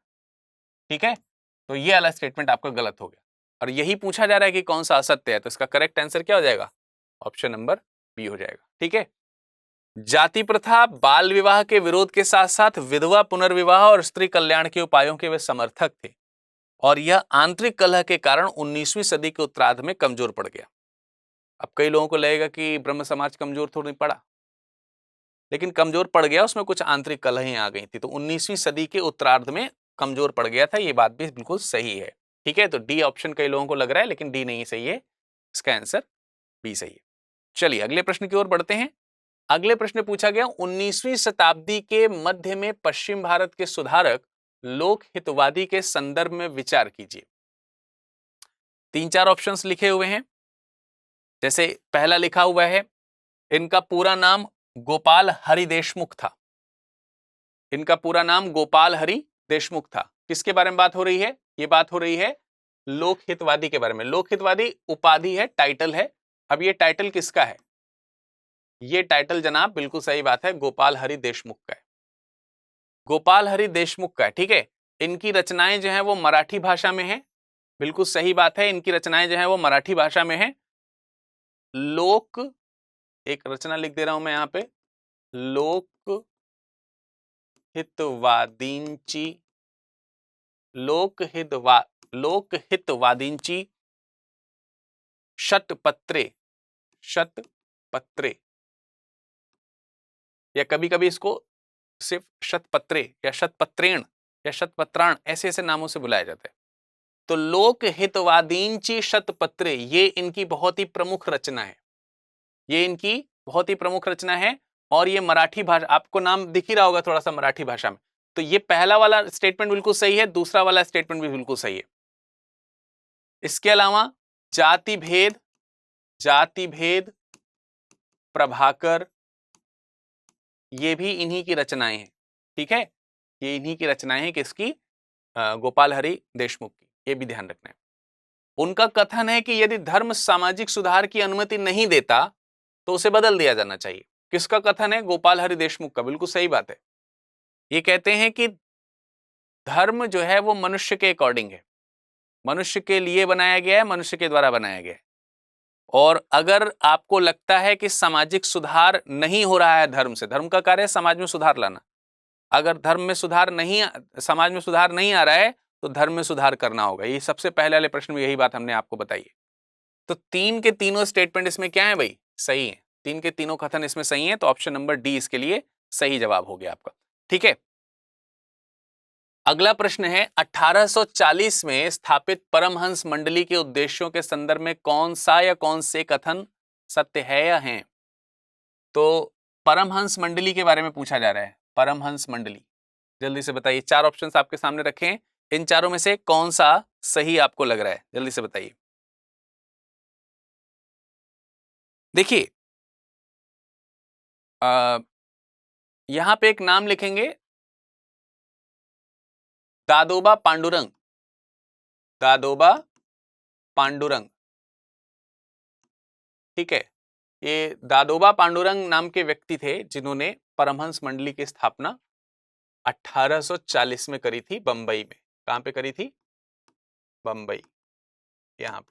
Speaker 1: ठीक है, तो ये वाला स्टेटमेंट आपका गलत हो गया और यही पूछा जा रहा है कि कौन सा असत्य है, तो इसका करेक्ट आंसर क्या हो जाएगा? ऑप्शन नंबर बी हो जाएगा। ठीक है, जाति प्रथा, बाल विवाह के विरोध के साथ साथ विधवा पुनर्विवाह और स्त्री कल्याण के उपायों के वे समर्थक थे और यह आंतरिक कलह के कारण 19वीं सदी के उत्तरार्ध में कमजोर पड़ गया। अब कई लोगों को लगेगा कि ब्रह्म समाज कमजोर थोड़ी पड़ा, लेकिन कमजोर पड़ गया, उसमें कुछ आंतरिक कलहें आ गई थी, तो 19वीं सदी के उत्तरार्ध में कमजोर पड़ गया था। ये बात भी बिल्कुल सही है। ठीक है, तो डी ऑप्शन कई लोगों को लग रहा है, लेकिन डी नहीं सही है, इसका आंसर बी सही है। चलिए अगले प्रश्न की ओर बढ़ते हैं। अगले प्रश्न पूछा गया, 19वीं शताब्दी के मध्य में पश्चिम भारत के सुधारक लोक हितवादी के संदर्भ में विचार कीजिए। 3-4 ऑप्शंस लिखे हुए हैं। जैसे पहला लिखा हुआ है, इनका पूरा नाम गोपाल हरि देशमुख था। इनका पूरा नाम गोपाल हरि देशमुख था। किसके बारे में बात हो रही है? ये बात हो रही है लोक हितवादी के बारे में। लोक हितवादी उपाधि है, टाइटल है। अब ये टाइटल किसका है? ये टाइटल जनाब बिल्कुल सही बात है, गोपाल हरि देशमुख का है। गोपाल हरि देशमुख का है। ठीक है, इनकी रचनाएं जो हैं वो मराठी भाषा में हैं। बिल्कुल सही बात है, इनकी रचनाएं जो हैं वो मराठी भाषा में हैं। लोक, एक रचना लिख दे रहा हूं मैं यहां पे, लोक हितवादींची, लोकहितवादींची शतपत्रे, शतपत्रे, या कभी कभी इसको सिर्फ शतपत्रे या शतपत्रेण या शतपत्राण ऐसे ऐसे नामों से बुलाया जाता है। तो लोक हितवादींची शतपत्रे, ये इनकी बहुत ही प्रमुख रचना है। ये इनकी बहुत ही प्रमुख रचना है और ये मराठी भाषा, आपको नाम दिख ही रहा होगा थोड़ा सा मराठी भाषा में। तो ये पहला वाला स्टेटमेंट बिल्कुल सही है, दूसरा वाला स्टेटमेंट भी बिल्कुल सही है। इसके अलावा जाति भेद, जाति भेद प्रभाकर, ये भी इन्हीं की रचनाएं हैं। ठीक है, ये इन्हीं की रचनाएं हैं, किसकी? गोपाल हरि देशमुख की। ये भी ध्यान रखना है। उनका कथन है कि यदि धर्म सामाजिक सुधार की अनुमति नहीं देता तो उसे बदल दिया जाना चाहिए। किसका कथन है? गोपाल हरि देशमुख का। बिल्कुल सही बात है। ये कहते हैं कि धर्म जो है वो मनुष्य के अकॉर्डिंग है, मनुष्य के लिए बनाया गया है, मनुष्य के द्वारा बनाया गया है। और अगर आपको लगता है कि सामाजिक सुधार नहीं हो रहा है धर्म से, धर्म का कार्य है समाज में सुधार लाना, अगर धर्म में सुधार नहीं, समाज में सुधार नहीं आ रहा है तो धर्म में सुधार करना होगा। ये सबसे पहले वाले प्रश्न में यही बात हमने आपको बताई है। तो 3 के तीनों स्टेटमेंट इसमें क्या है भाई? सही है। 3 के तीनों कथन इसमें सही है, तो ऑप्शन नंबर डी इसके लिए सही जवाब हो गया आपका। ठीक है, अगला प्रश्न है, 1840 में स्थापित परमहंस मंडली के उद्देश्यों के संदर्भ में कौन सा या कौन से कथन सत्य है या हैं? तो परमहंस मंडली के बारे में पूछा जा रहा है। परमहंस मंडली, जल्दी से बताइए। 4 ऑप्शंस आपके सामने रखे हैं, इन चारों में से कौन सा सही आपको लग रहा है? जल्दी से बताइए। देखिए यहां पे एक नाम लिखेंगे, दादोबा पांडुरंग, दादोबा पांडुरंग। ठीक है, ये दादोबा पांडुरंग नाम के व्यक्ति थे जिन्होंने परमहंस मंडली की स्थापना 1840 में करी थी, बंबई में। कहां पे करी थी? बंबई, यहां पे।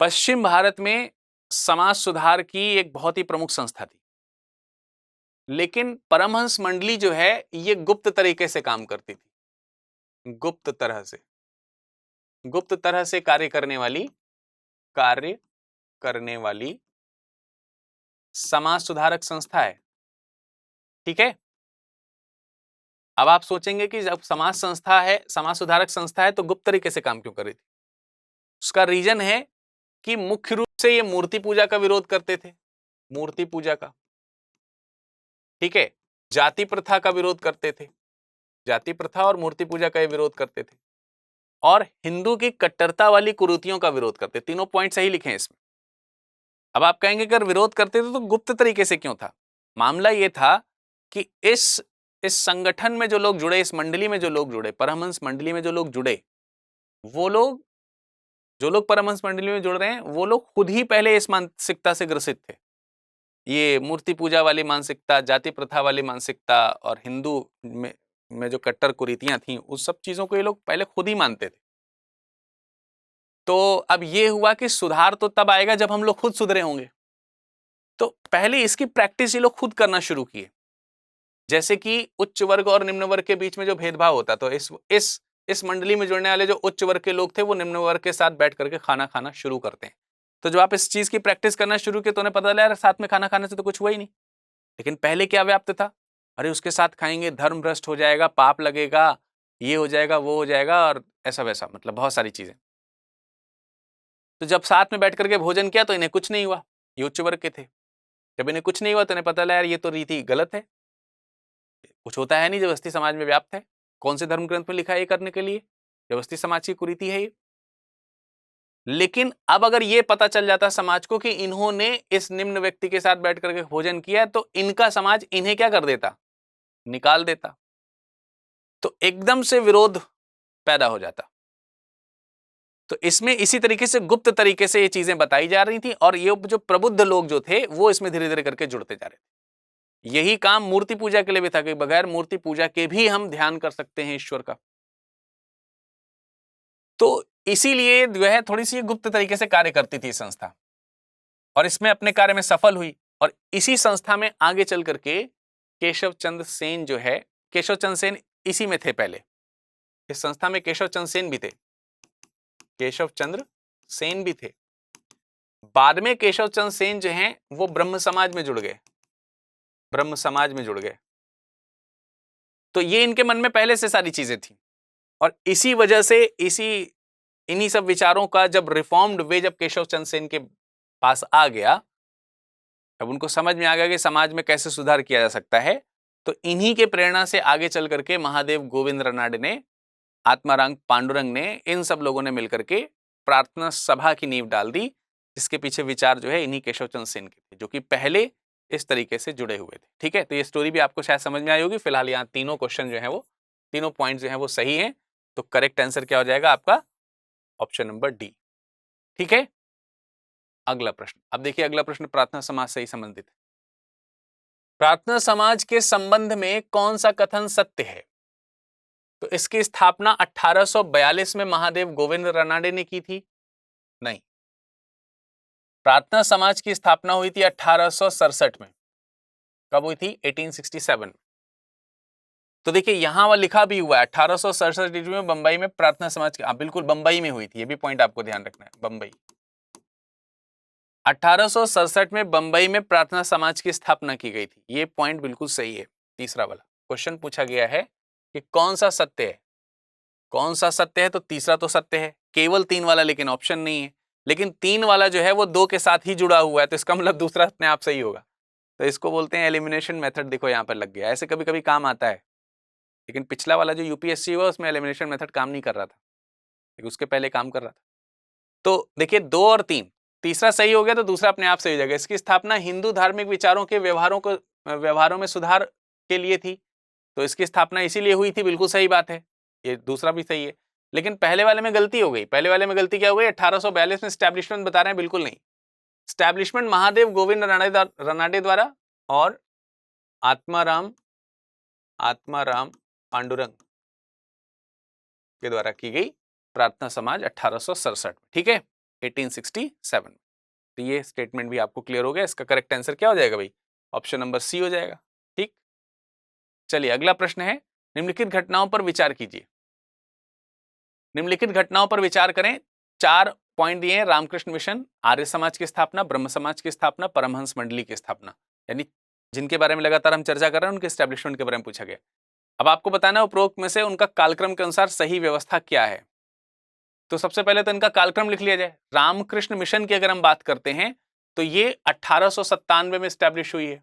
Speaker 1: पश्चिम भारत में समाज सुधार की एक बहुत ही प्रमुख संस्था थी, लेकिन परमहंस मंडली जो है ये गुप्त तरीके से काम करती थी, गुप्त तरह से, गुप्त तरह से कार्य करने वाली समाज सुधारक संस्था है। ठीक है, अब आप सोचेंगे कि जब समाज संस्था है, समाज सुधारक संस्था है, तो गुप्त तरीके से काम क्यों कर रही थी? उसका रीजन है कि मुख्य रूप से ये मूर्ति पूजा का विरोध करते थे, मूर्ति पूजा का। ठीक है, जाति प्रथा का विरोध करते थे, जाति प्रथा और मूर्ति पूजा का विरोध करते थे, और हिंदू की कट्टरता वाली कुरीतियों का विरोध करते। तीनों पॉइंट सही लिखे हैं इसमें। अब आप कहेंगे अगर विरोध करते थे तो गुप्त तरीके से क्यों था? मामला ये था कि इस संगठन में जो लोग जुड़े, इस मंडली में जो लोग जुड़े, परमहंस मंडली में जो लोग जुड़े, वो लोग, जो लोग परमहंस मंडली में जुड़ रहे हैं, वो लोग खुद ही पहले इस मानसिकता से ग्रसित थे। ये मूर्ति पूजा वाली मानसिकता, जाति प्रथा वाली मानसिकता और हिंदू में जो कट्टर कुरीतियां थी, उस सब चीजों को ये लोग पहले खुद ही मानते थे। तो अब ये हुआ कि सुधार तो तब आएगा जब हम लोग खुद सुधरे होंगे। तो पहले इसकी प्रैक्टिस ये लोग खुद करना शुरू किए। जैसे कि उच्च वर्ग और निम्न वर्ग के बीच में जो भेदभाव होता, तो इस मंडली में जुड़ने वाले जो उच्च वर्ग के लोग थे, वो निम्न वर्ग के साथ बैठ करके खाना खाना शुरू करते हैं। तो जब आप इस चीज की प्रैक्टिस करना शुरू किए तो उन्हें पता लगा साथ में खाना खाने से तो कुछ हुआ ही नहीं। लेकिन पहले क्या व्याप्त था, अरे उसके साथ खाएंगे धर्म भ्रष्ट हो जाएगा, पाप लगेगा, ये हो जाएगा, वो हो जाएगा, और ऐसा वैसा, मतलब बहुत सारी चीजें। तो जब साथ में बैठ करके भोजन किया तो इन्हें कुछ नहीं हुआ, ये उच्च वर्ग के थे। जब इन्हें कुछ नहीं हुआ तो इन्हें पता लगा यार ये तो रीति गलत है, कुछ होता है नहीं, व्यवस्थी समाज में व्याप्त है। कौन से धर्म ग्रंथ में लिखा है ये करने के लिए? व्यवस्थी समाज की कुरीति है ये। लेकिन अब अगर ये पता चल जाता समाज को कि इन्होंने इस निम्न व्यक्ति के साथ बैठ करके भोजन किया, तो इनका समाज इन्हें क्या कर देता? निकाल देता। तो एकदम से विरोध पैदा हो जाता। तो इसमें इसी तरीके से गुप्त तरीके से ये चीजें बताई जा रही थी, और ये जो प्रबुद्ध लोग जो थे वो इसमें धीरे धीरे करके जुड़ते जा रहे थे। यही काम मूर्ति पूजा के लिए भी था कि बगैर मूर्ति पूजा के भी हम ध्यान कर सकते हैं ईश्वर का। तो इसीलिए जो है थोड़ी सी गुप्त तरीके से कार्य करती थी संस्था, और इसमें अपने कार्य में सफल हुई। और इसी संस्था में आगे चल करके केशव चंद्र सेन जो है, केशव चंद्र सेन इसी में थे पहले, इस संस्था में केशव चंद्र सेन भी थे, केशव चंद्र सेन भी थे। बाद में केशव चंद्र सेन जो हैं वो ब्रह्म समाज में जुड़ गए, ब्रह्म समाज में जुड़ गए। तो ये इनके मन में पहले से सारी चीजें थी, और इसी वजह से इन्हीं सब विचारों का जब रिफॉर्म्ड वे जब केशव चंद्र सेन के पास आ गया, अब उनको समझ में आ गया कि समाज में कैसे सुधार किया जा सकता है, तो इन्हीं के प्रेरणा से आगे चल करके महादेव गोविंद रनाडे ने, आत्माराम पांडुरंग ने, इन सब लोगों ने मिलकर के प्रार्थना सभा की नींव डाल दी, जिसके पीछे विचार जो है इन्हीं केशव चंद्र सेन के थे, जो कि पहले इस तरीके से जुड़े हुए थे। ठीक है, तो ये स्टोरी भी आपको शायद समझ में आई होगी। फिलहाल यहाँ तीनों क्वेश्चन जो है वो, तीनों पॉइंट जो है वो सही है। तो करेक्ट आंसर क्या हो जाएगा आपका? Option number D. ठीक है, अगला प्रश्न। अब देखिए अगला प्रश्न प्रार्थना समाज से ही संबंधित है। प्रार्थना समाज के संबंध में कौन सा कथन सत्य है? तो इसकी स्थापना 1842 में महादेव गोविंद रनाडे ने की थी? नहीं। प्रार्थना समाज की स्थापना हुई थी 1867 में। कब हुई थी? 1867। तो देखिए यहां वह लिखा भी हुआ है 1867 में बंबई में प्रार्थना समाज की, बिल्कुल बंबई में हुई थी, ये भी पॉइंट आपको ध्यान रखना है, बंबई। 1867 में बंबई में प्रार्थना समाज की स्थापना की गई थी, ये पॉइंट बिल्कुल सही है। तीसरा वाला क्वेश्चन पूछा गया है कि कौन सा सत्य है, कौन सा सत्य है, तो तीसरा तो सत्य है, केवल 3 वाला लेकिन ऑप्शन नहीं है। लेकिन 3 वाला जो है वो 2 के साथ ही जुड़ा हुआ है, तो इसका मतलब दूसरा अपने आप सही होगा। तो इसको बोलते हैं एलिमिनेशन मेथड। देखो यहाँ पर लग गया, ऐसे कभी कभी काम आता है। लेकिन पिछला वाला जो यूपीएससी हुआ उसमें एलिमिनेशन मेथड काम नहीं कर रहा था, लेकिन उसके पहले काम कर रहा था। तो देखिए 2 और 3, तीसरा सही हो गया तो दूसरा अपने आप सही हो जाएगा। इसकी स्थापना हिंदू धार्मिक विचारों के व्यवहारों में सुधार के लिए थी, तो इसकी स्थापना इसीलिए हुई थी, बिल्कुल सही बात है, ये दूसरा भी सही है। लेकिन पहले वाले में गलती हो गई। पहले वाले में गलती क्या हो गई? 1842 में स्टैब्लिशमेंट बता रहे हैं, बिल्कुल नहीं। स्टैब्लिशमेंट महादेव गोविंद रनाडे द्वारा और आत्माराम पांडुरंग के द्वारा की गई प्रार्थना समाज 1867। ठीक है, 1867। तो ये स्टेटमेंट भी आपको क्लियर हो गया। इसका करेक्ट आंसर क्या हो जाएगा भाई? ऑप्शन नंबर सी हो जाएगा। ठीक, चलिए अगला प्रश्न है, निम्नलिखित घटनाओं पर विचार कीजिए। निम्नलिखित घटनाओं पर विचार करें। 4 पॉइंट दिए हैं, रामकृष्ण मिशन, आर्य समाज की स्थापना, ब्रह्म समाज की स्थापना, परमहंस मंडली की स्थापना, यानी जिनके बारे में लगातार हम चर्चा कर रहे हैं उनके एस्टेब्लिशमेंट के बारे में पूछा गया। अब आपको बताना है उपरोक्त में से उनका कालक्रम के अनुसार सही व्यवस्था क्या है। तो सबसे पहले तो इनका कालक्रम लिख लिया जाए। रामकृष्ण मिशन की अगर हम बात करते हैं तो ये 1897 में स्टैब्लिश हुई है।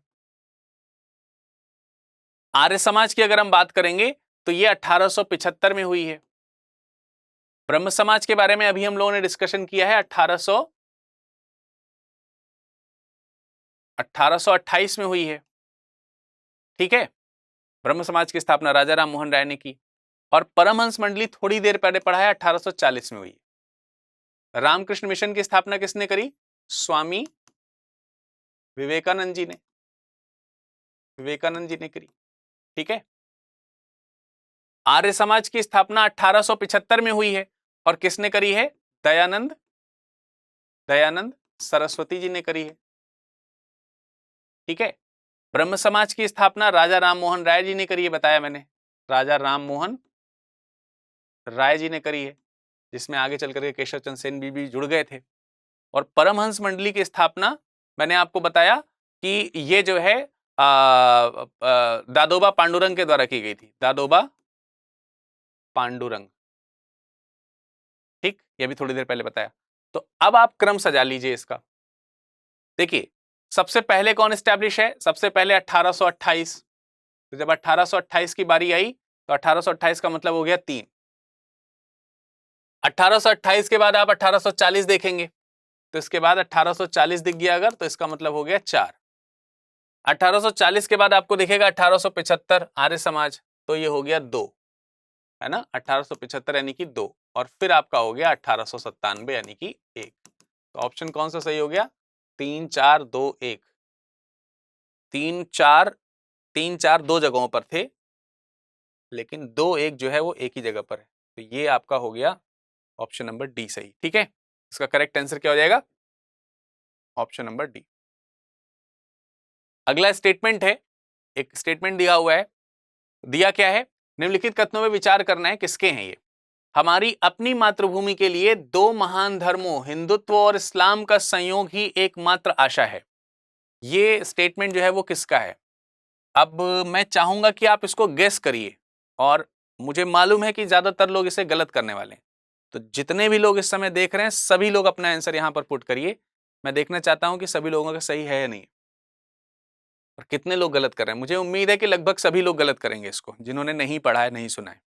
Speaker 1: आर्य समाज की अगर हम बात करेंगे तो ये 1875 में हुई है। ब्रह्म समाज के बारे में अभी हम लोगों ने डिस्कशन किया है, 1800 1828 में हुई है। ठीक है, ब्रह्म समाज की स्थापना राजा राम मोहन राय ने की। और परमहंस मंडली थोड़ी देर पहले पढ़ा है, 1840 में हुई। रामकृष्ण मिशन की स्थापना किसने करी? स्वामी विवेकानंद जी ने, करी। ठीक है, आर्य समाज की स्थापना 1875 में हुई है और किसने करी है? दयानंद सरस्वती जी ने करी है। ठीक है, ब्रह्म समाज की स्थापना राजा राम मोहन राय जी ने करी है, बताया मैंने, राजा राम मोहन राय जी ने करी है, जिसमें आगे चल करके केशव चंद्र सेन भी जुड़ गए थे। और परमहंस मंडली की स्थापना मैंने आपको बताया कि ये जो है दादोबा पांडुरंग के द्वारा की गई थी, दादोबा पांडुरंग। ठीक, ये भी थोड़ी देर पहले बताया। तो अब आप क्रम सजा लीजिए इसका। देखिए, सबसे पहले कौन एस्टैब्लिश है? सबसे पहले 1828। तो जब 1828 की बारी आई तो 1828 का मतलब हो गया 3। 1828 के बाद आप 1840 देखेंगे तो इसके बाद 1840 दिख गया अगर, तो इसका मतलब हो गया 4। 1840 के बाद आपको दिखेगा 1875 आर्य समाज, तो ये हो गया 2, है ना, 1875 यानी कि 2। और फिर आपका हो गया 1897 यानी कि 1। तो ऑप्शन कौन सा सही हो गया? 3 4 2 1। 3 4 2 जगहों पर थे, लेकिन 2 1 जो है वो एक ही जगह पर है। तो ये आपका हो गया ऑप्शन नंबर डी सही। ठीक है, इसका करेक्ट आंसर क्या हो जाएगा? Option number D. अगला स्टेटमेंट है, एक स्टेटमेंट दिया हुआ है। दिया क्या है? निम्नलिखित कथनों में विचार करना है, किसके हैं ये? हमारी अपनी मातृभूमि के लिए 2 महान धर्मों हिंदुत्व और इस्लाम का संयोग ही एकमात्र आशा है। ये स्टेटमेंट जो है वो किसका है? अब मैं चाहूंगा कि आप इसको गेस करिए, और मुझे मालूम है कि ज्यादातर लोग इसे गलत करने वाले हैं। तो जितने भी लोग इस समय देख रहे हैं, सभी लोग अपना आंसर यहां पर पुट करिए। मैं देखना चाहता हूं कि सभी लोगों का सही है या नहीं, और कितने लोग गलत कर रहे हैं। मुझे उम्मीद है कि लगभग सभी लोग गलत करेंगे इसको, जिन्होंने नहीं पढ़ा है, नहीं सुना है।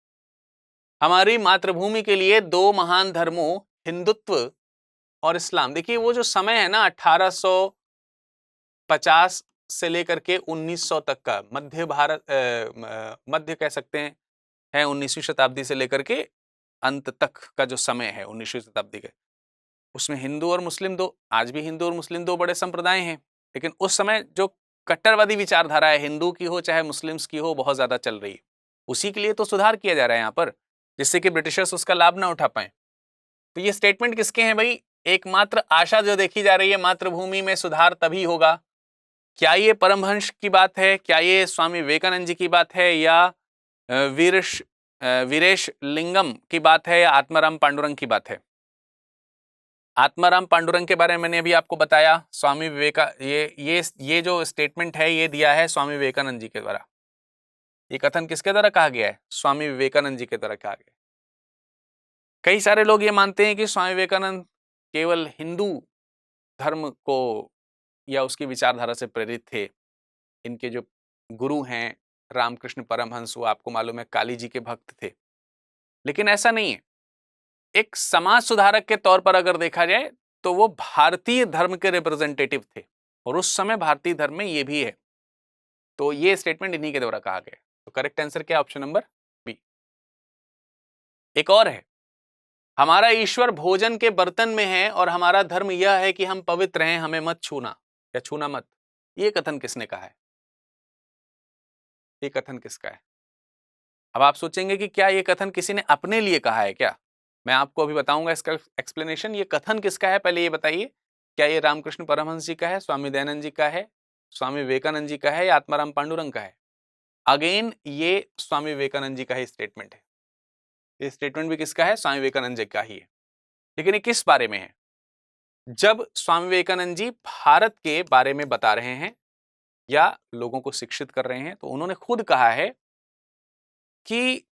Speaker 1: हमारी मातृभूमि के लिए 2 महान धर्मों हिंदुत्व और इस्लाम। देखिए, वो जो समय है ना 1850 से लेकर के 1900 तक का, मध्य भारत, मध्य कह सकते हैं, है 19वीं शताब्दी से लेकर के अंत तक का जो समय है 19वीं शताब्दी के, उसमें हिंदू और मुस्लिम दो, आज भी हिंदू और मुस्लिम दो बड़े संप्रदाय हैं। लेकिन उस समय जो कट्टरवादी विचारधारा है, हिंदू की हो चाहे मुस्लिम्स की हो, बहुत ज्यादा चल रही है। उसी के लिए तो सुधार किया जा रहा है यहाँ पर, जिससे कि ब्रिटिशर्स उसका लाभ ना उठा पाए। तो ये स्टेटमेंट किसके हैं भाई? एकमात्र आशा जो देखी जा रही है, मातृभूमि में सुधार तभी होगा। क्या ये परमहंस की बात है? क्या ये स्वामी विवेकानंद जी की बात है? या वीरेश लिंगम की बात है? या आत्माराम पांडुरंग की बात है? आत्माराम पांडुरंग के बारे में मैंने अभी आपको बताया। स्वामी विवेका ये जो स्टेटमेंट है ये दिया है स्वामी विवेकानंद जी के द्वारा। ये कथन किसके द्वारा कहा गया है? स्वामी विवेकानंद जी के द्वारा कहा गया है। कई सारे लोग ये मानते हैं कि स्वामी विवेकानंद केवल हिंदू धर्म को या उसकी विचारधारा से प्रेरित थे। इनके जो गुरु हैं रामकृष्ण परमहंस, वो आपको मालूम है काली जी के भक्त थे। लेकिन ऐसा नहीं है। एक समाज सुधारक के तौर पर अगर देखा जाए तो वो भारतीय धर्म के रिप्रेजेंटेटिव थे, और उस समय भारतीय धर्म में ये भी है। तो ये स्टेटमेंट इन्हीं के द्वारा कहा गया। तो करेक्ट आंसर क्या? Option number B. एक और है, हमारा ईश्वर भोजन के बर्तन में है और हमारा धर्म यह है कि हम पवित्र हैं, हमें मत छूना या छूना मत। ये कथन किसने कहा है? ये कथन किसका है? अब आप सोचेंगे कि क्या ये कथन किसी ने अपने लिए कहा है क्या? मैं आपको अभी बताऊंगा इसका एक्सप्लेनेशन। ये कथन किसका है पहले ये बताइए। क्या ये रामकृष्ण परमहंस जी का है, स्वामी दयानंद जी का है, स्वामी विवेकानंद जी का है, या आत्माराम पांडुरंग का है? अगेन ये स्वामी विवेकानंद जी का ही स्टेटमेंट है। ये स्टेटमेंट भी किसका है? स्वामी विवेकानंद जी का ही है। लेकिन ये किस बारे में है? जब स्वामी विवेकानंद जी भारत के बारे में बता रहे हैं या लोगों को शिक्षित कर रहे हैं, तो उन्होंने खुद कहा है कि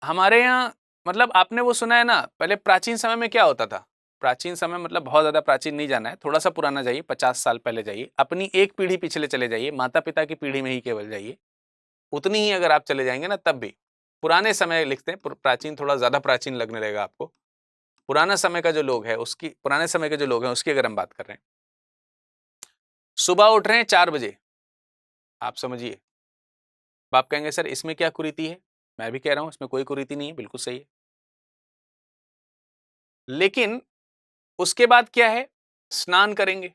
Speaker 1: हमारे यहाँ, मतलब आपने वो सुना है ना, पहले प्राचीन समय में क्या होता था? प्राचीन समय मतलब बहुत ज्यादा प्राचीन नहीं जाना है, थोड़ा सा पुराना जाइए, 50 साल पहले जाइए, अपनी एक पीढ़ी पिछले चले जाइए, माता पिता की पीढ़ी में ही केवल जाइए। उतनी ही अगर आप चले जाएंगे ना, तब भी पुराने समय लिखते हैं, प्राचीन थोड़ा ज्यादा प्राचीन लगने लगेगा आपको। पुराना समय का जो लोग है उसकी, पुराने समय के जो लोग हैं उसकी अगर हम बात कर रहे हैं, सुबह उठ रहे हैं 4 बजे, आप समझिए। आप कहेंगे सर इसमें क्या कुरीति है? मैं भी कह रहा हूं इसमें कोई कुरीति नहीं है, बिल्कुल सही है। लेकिन उसके बाद क्या है? स्नान करेंगे।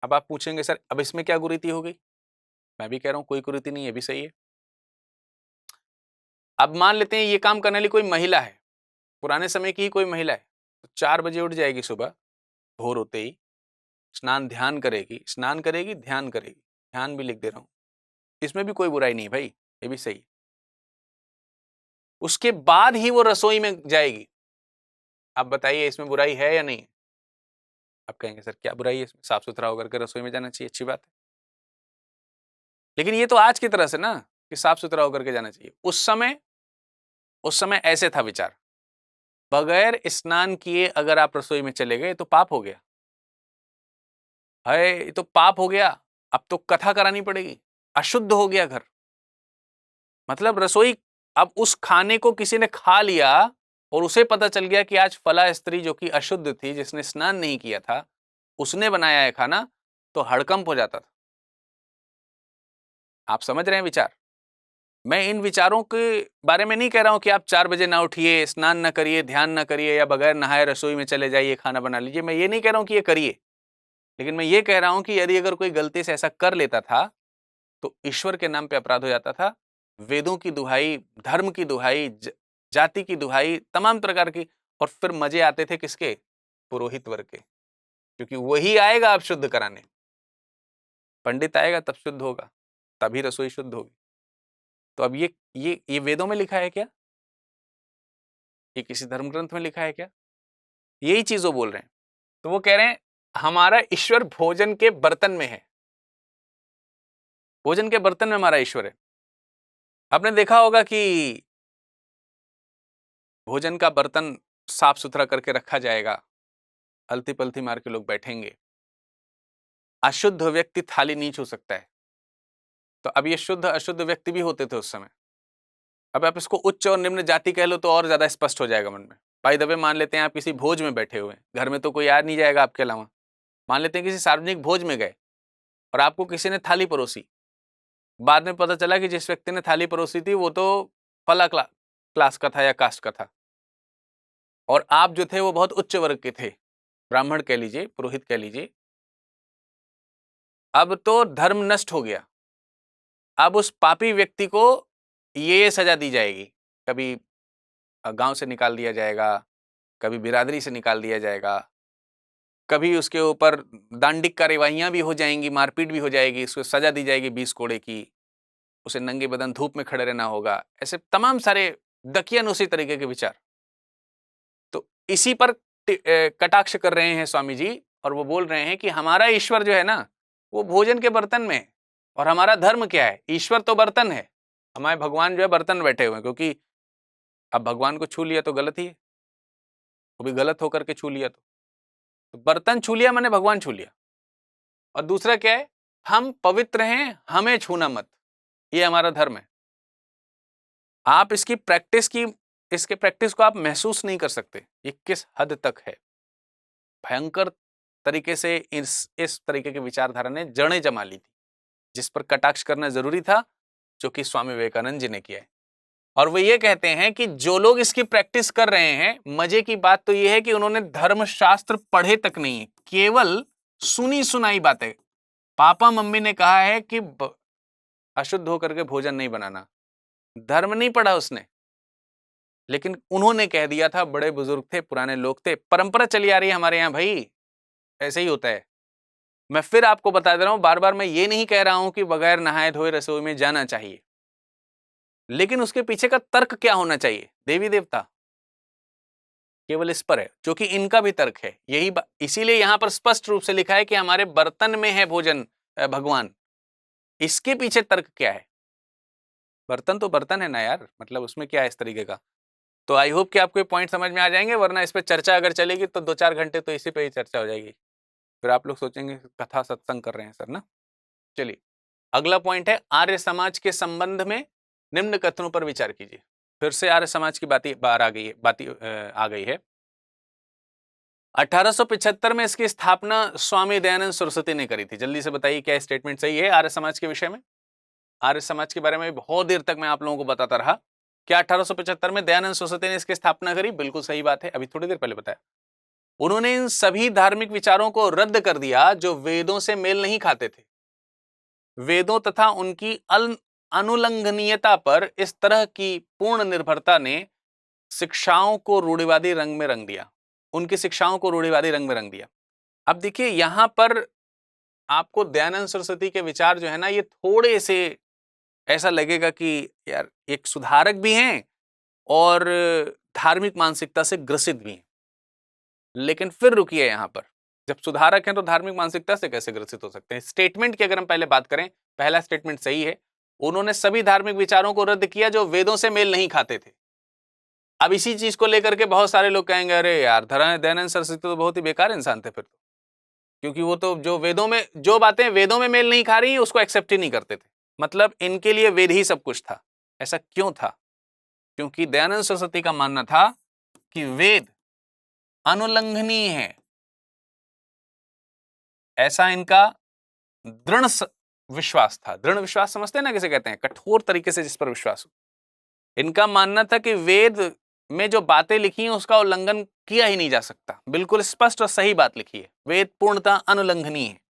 Speaker 1: अब आप पूछेंगे सर अब इसमें क्या कुरीति हो गई? मैं भी कह रहा हूं कोई कुरीति नहीं है, भी सही है। अब मान लेते हैं ये काम करने वाली कोई महिला है, पुराने समय की ही कोई महिला है, तो 4 बजे उठ जाएगी सुबह, भोर होते ही, स्नान करेगी, ध्यान करेगी, ध्यान भी लिख दे रहा हूं, इसमें भी कोई बुराई नहीं है भाई, ये भी सही है। उसके बाद ही वो रसोई में जाएगी। आप बताइए इसमें बुराई है या नहीं? आप कहेंगे सर क्या बुराई है इसमें, साफ सुथरा होकर के रसोई में जाना चाहिए, अच्छी बात है। लेकिन ये तो आज की तरह से ना कि साफ सुथरा होकर के जाना चाहिए। उस समय ऐसे था विचार, बगैर स्नान किए अगर आप रसोई में चले गए तो पाप हो गया है, ये तो पाप हो गया, अब तो कथा करानी पड़ेगी, अशुद्ध हो गया घर। मतलब रसोई, अब उस खाने को किसी ने खा लिया और उसे पता चल गया कि आज फला स्त्री जो कि अशुद्ध थी, जिसने स्नान नहीं किया था, उसने बनाया है खाना, तो हड़कंप हो जाता था। आप समझ रहे हैं विचार? मैं इन विचारों के बारे में नहीं कह रहा हूं कि आप 4 बजे ना उठिए, स्नान ना करिए, ध्यान ना करिए, या बगैर नहाए रसोई में चले जाइए, खाना बना लीजिए। मैं ये नहीं कह रहा हूं कि ये करिए, लेकिन मैं ये कह रहा हूं कि यदि अगर कोई गलती से ऐसा कर लेता था तो ईश्वर के नाम पे अपराध हो जाता था। वेदों की दुहाई, धर्म की दुहाई, जाति की दुहाई, तमाम प्रकार की, और फिर मजे आते थे किसके? पुरोहित वर्ग के, क्योंकि वही आएगा अब शुद्ध कराने। पंडित आएगा तब शुद्ध होगा, तभी रसोई शुद्ध होगी। तो अब ये वेदों में लिखा है क्या? ये किसी धर्म ग्रंथ में लिखा है क्या? यही चीज वो बोल रहे हैं। तो वो कह रहे हैं हमारा ईश्वर भोजन के बर्तन में है, भोजन के बर्तन में हमारा ईश्वर है। आपने देखा होगा कि भोजन का बर्तन साफ सुथरा करके रखा जाएगा, अलती पलती मार के लोग बैठेंगे, अशुद्ध व्यक्ति थाली नहीं छू सकता है। तो अब ये शुद्ध अशुद्ध व्यक्ति भी होते थे उस समय। अब आप इसको उच्च और निम्न जाति कह लो तो और ज्यादा स्पष्ट हो जाएगा मन में। बाय द वे, मान लेते हैं आप किसी भोज में बैठे हुए हैं, घर में तो कोई आ नहीं जाएगा आपके अलावा, मान लेते हैं किसी सार्वजनिक भोज में गए और आपको किसी ने थाली परोसी, बाद में पता चला कि जिस व्यक्ति ने थाली परोसी थी वो तो फला क्लास का था या कास्ट का था, और आप जो थे वो बहुत उच्च वर्ग के थे, ब्राह्मण कह लीजिए, पुरोहित कह लीजिए। अब तो धर्म नष्ट हो गया। अब उस पापी व्यक्ति को ये सजा दी जाएगी, कभी गांव से निकाल दिया जाएगा, कभी बिरादरी से निकाल दिया जाएगा, कभी उसके ऊपर दांडिक कार्यवाहियां भी हो जाएंगी, मारपीट भी हो जाएगी, उसको सजा दी जाएगी 20 कोड़े की, उसे नंगे बदन धूप में खड़े रहना होगा। ऐसे तमाम सारे दकियन उसी तरीके के विचार। तो इसी पर कटाक्ष कर रहे हैं स्वामी जी, और वो बोल रहे हैं कि हमारा ईश्वर जो है ना वो भोजन के बर्तन में है, और हमारा धर्म क्या है? ईश्वर तो बर्तन है, हमारे भगवान जो है बर्तन बैठे हुए हैं, क्योंकि अब भगवान को छू लिया तो गलत ही है, वो भी गलत होकर के छू लिया तो बर्तन छू लिया मैंने भगवान छू लिया। और दूसरा क्या है? हम पवित्र हैं, हमें छूना मत, ये हमारा धर्म है। आप इसकी प्रैक्टिस को आप महसूस नहीं कर सकते ये किस हद तक है। भयंकर तरीके से इस तरीके की विचारधारा ने जड़ें जमा ली थी, जिस पर कटाक्ष करना जरूरी था, जो कि स्वामी विवेकानंद जी ने किया है। और वो ये कहते हैं कि जो लोग इसकी प्रैक्टिस कर रहे हैं, मजे की बात तो ये है कि उन्होंने धर्मशास्त्र पढ़े तक नहीं है, केवल सुनी सुनाई बातें। पापा मम्मी ने कहा है कि अशुद्ध होकर के भोजन नहीं बनाना, धर्म नहीं पढ़ा उसने, लेकिन उन्होंने कह दिया था, बड़े बुजुर्ग थे, पुराने लोग थे, परंपरा चली आ रही है हमारे यहाँ भाई, ऐसे ही होता है। मैं फिर आपको बता दे रहा हूं, बार बार मैं ये नहीं कह रहा हूं कि बगैर नहाए धोए रसोई में जाना चाहिए, लेकिन उसके पीछे का तर्क क्या होना चाहिए? देवी देवता, केवल इस पर है, जो कि इनका भी तर्क है यही। इसीलिए यहां पर स्पष्ट रूप से लिखा है कि हमारे बर्तन में है भोजन भगवान। इसके पीछे तर्क क्या है? बर्तन तो बर्तन है ना यार, मतलब उसमें क्या है इस तरीके का। तो आई होप कि आपको ये पॉइंट समझ में आ जाएंगे, वरना इस पर चर्चा अगर चलेगी तो 2-4 घंटे तो इसी पे ही चर्चा हो जाएगी, फिर आप लोग सोचेंगे कथा सत्संग कर रहे हैं सर ना। चलिए, अगला पॉइंट है आर्य समाज के संबंध में निम्न कथनों पर विचार कीजिए। फिर से आर्य समाज की बात आ गई है। 1875 में इसकी स्थापना स्वामी दयानंद सरस्वती ने करी थी। जल्दी से बताइए क्या स्टेटमेंट सही है आर्य समाज के विषय में? आर्य समाज के बारे में बहुत देर तक मैं आप लोगों को बताता रहा। क्या 1875 में दयानंद सरस्वती ने इसकी स्थापना करी? बिल्कुल सही बात है, अभी थोड़ी देर पहले बताया। उन्होंने इन सभी धार्मिक विचारों को रद्द कर दिया जो वेदों से मेल नहीं खाते थे। वेदों तथा उनकी अनुलंघनीयता पर इस तरह की पूर्ण निर्भरता ने शिक्षाओं को रूढ़िवादी रंग में रंग दिया। उनकी शिक्षाओं को रूढ़िवादी रंग में रंग दिया। अब देखिए यहां पर आपको दयानंद सरस्वती के विचार जो है ना, ये थोड़े से ऐसा लगेगा कि यार एक सुधारक भी हैं और धार्मिक मानसिकता से ग्रसित भी हैं। लेकिन फिर रुकिए, यहां पर जब सुधारक हैं तो धार्मिक मानसिकता से कैसे ग्रसित हो सकते हैं? स्टेटमेंट की अगर हम पहले बात करें, पहला स्टेटमेंट सही है, उन्होंने सभी धार्मिक विचारों को रद्द किया जो वेदों से मेल नहीं खाते थे। अब इसी चीज को लेकर के बहुत सारे लोग कहेंगे अरे यार दयानंद सरस्वती तो बहुत ही बेकार इंसान थे फिर तो, क्योंकि वो तो जो वेदों में जो बातें वेदों में मेल नहीं खा रही उसको एक्सेप्ट ही नहीं करते थे। मतलब इनके लिए वेद ही सब कुछ था। ऐसा क्यों था? क्योंकि दयानंद सरस्वती का मानना था कि वेद अनुल्लंघनीय है। ऐसा इनका दृढ़ विश्वास था। दृढ़ विश्वास समझते हैं ना किसे कहते हैं? कठोर तरीके से जिस पर विश्वास हो। इनका मानना था कि वेद में जो बातें लिखी हैं उसका उल्लंघन किया ही नहीं जा सकता। बिल्कुल स्पष्ट और सही बात लिखी है, वेद पूर्णतः अनुल्लंघनीय है।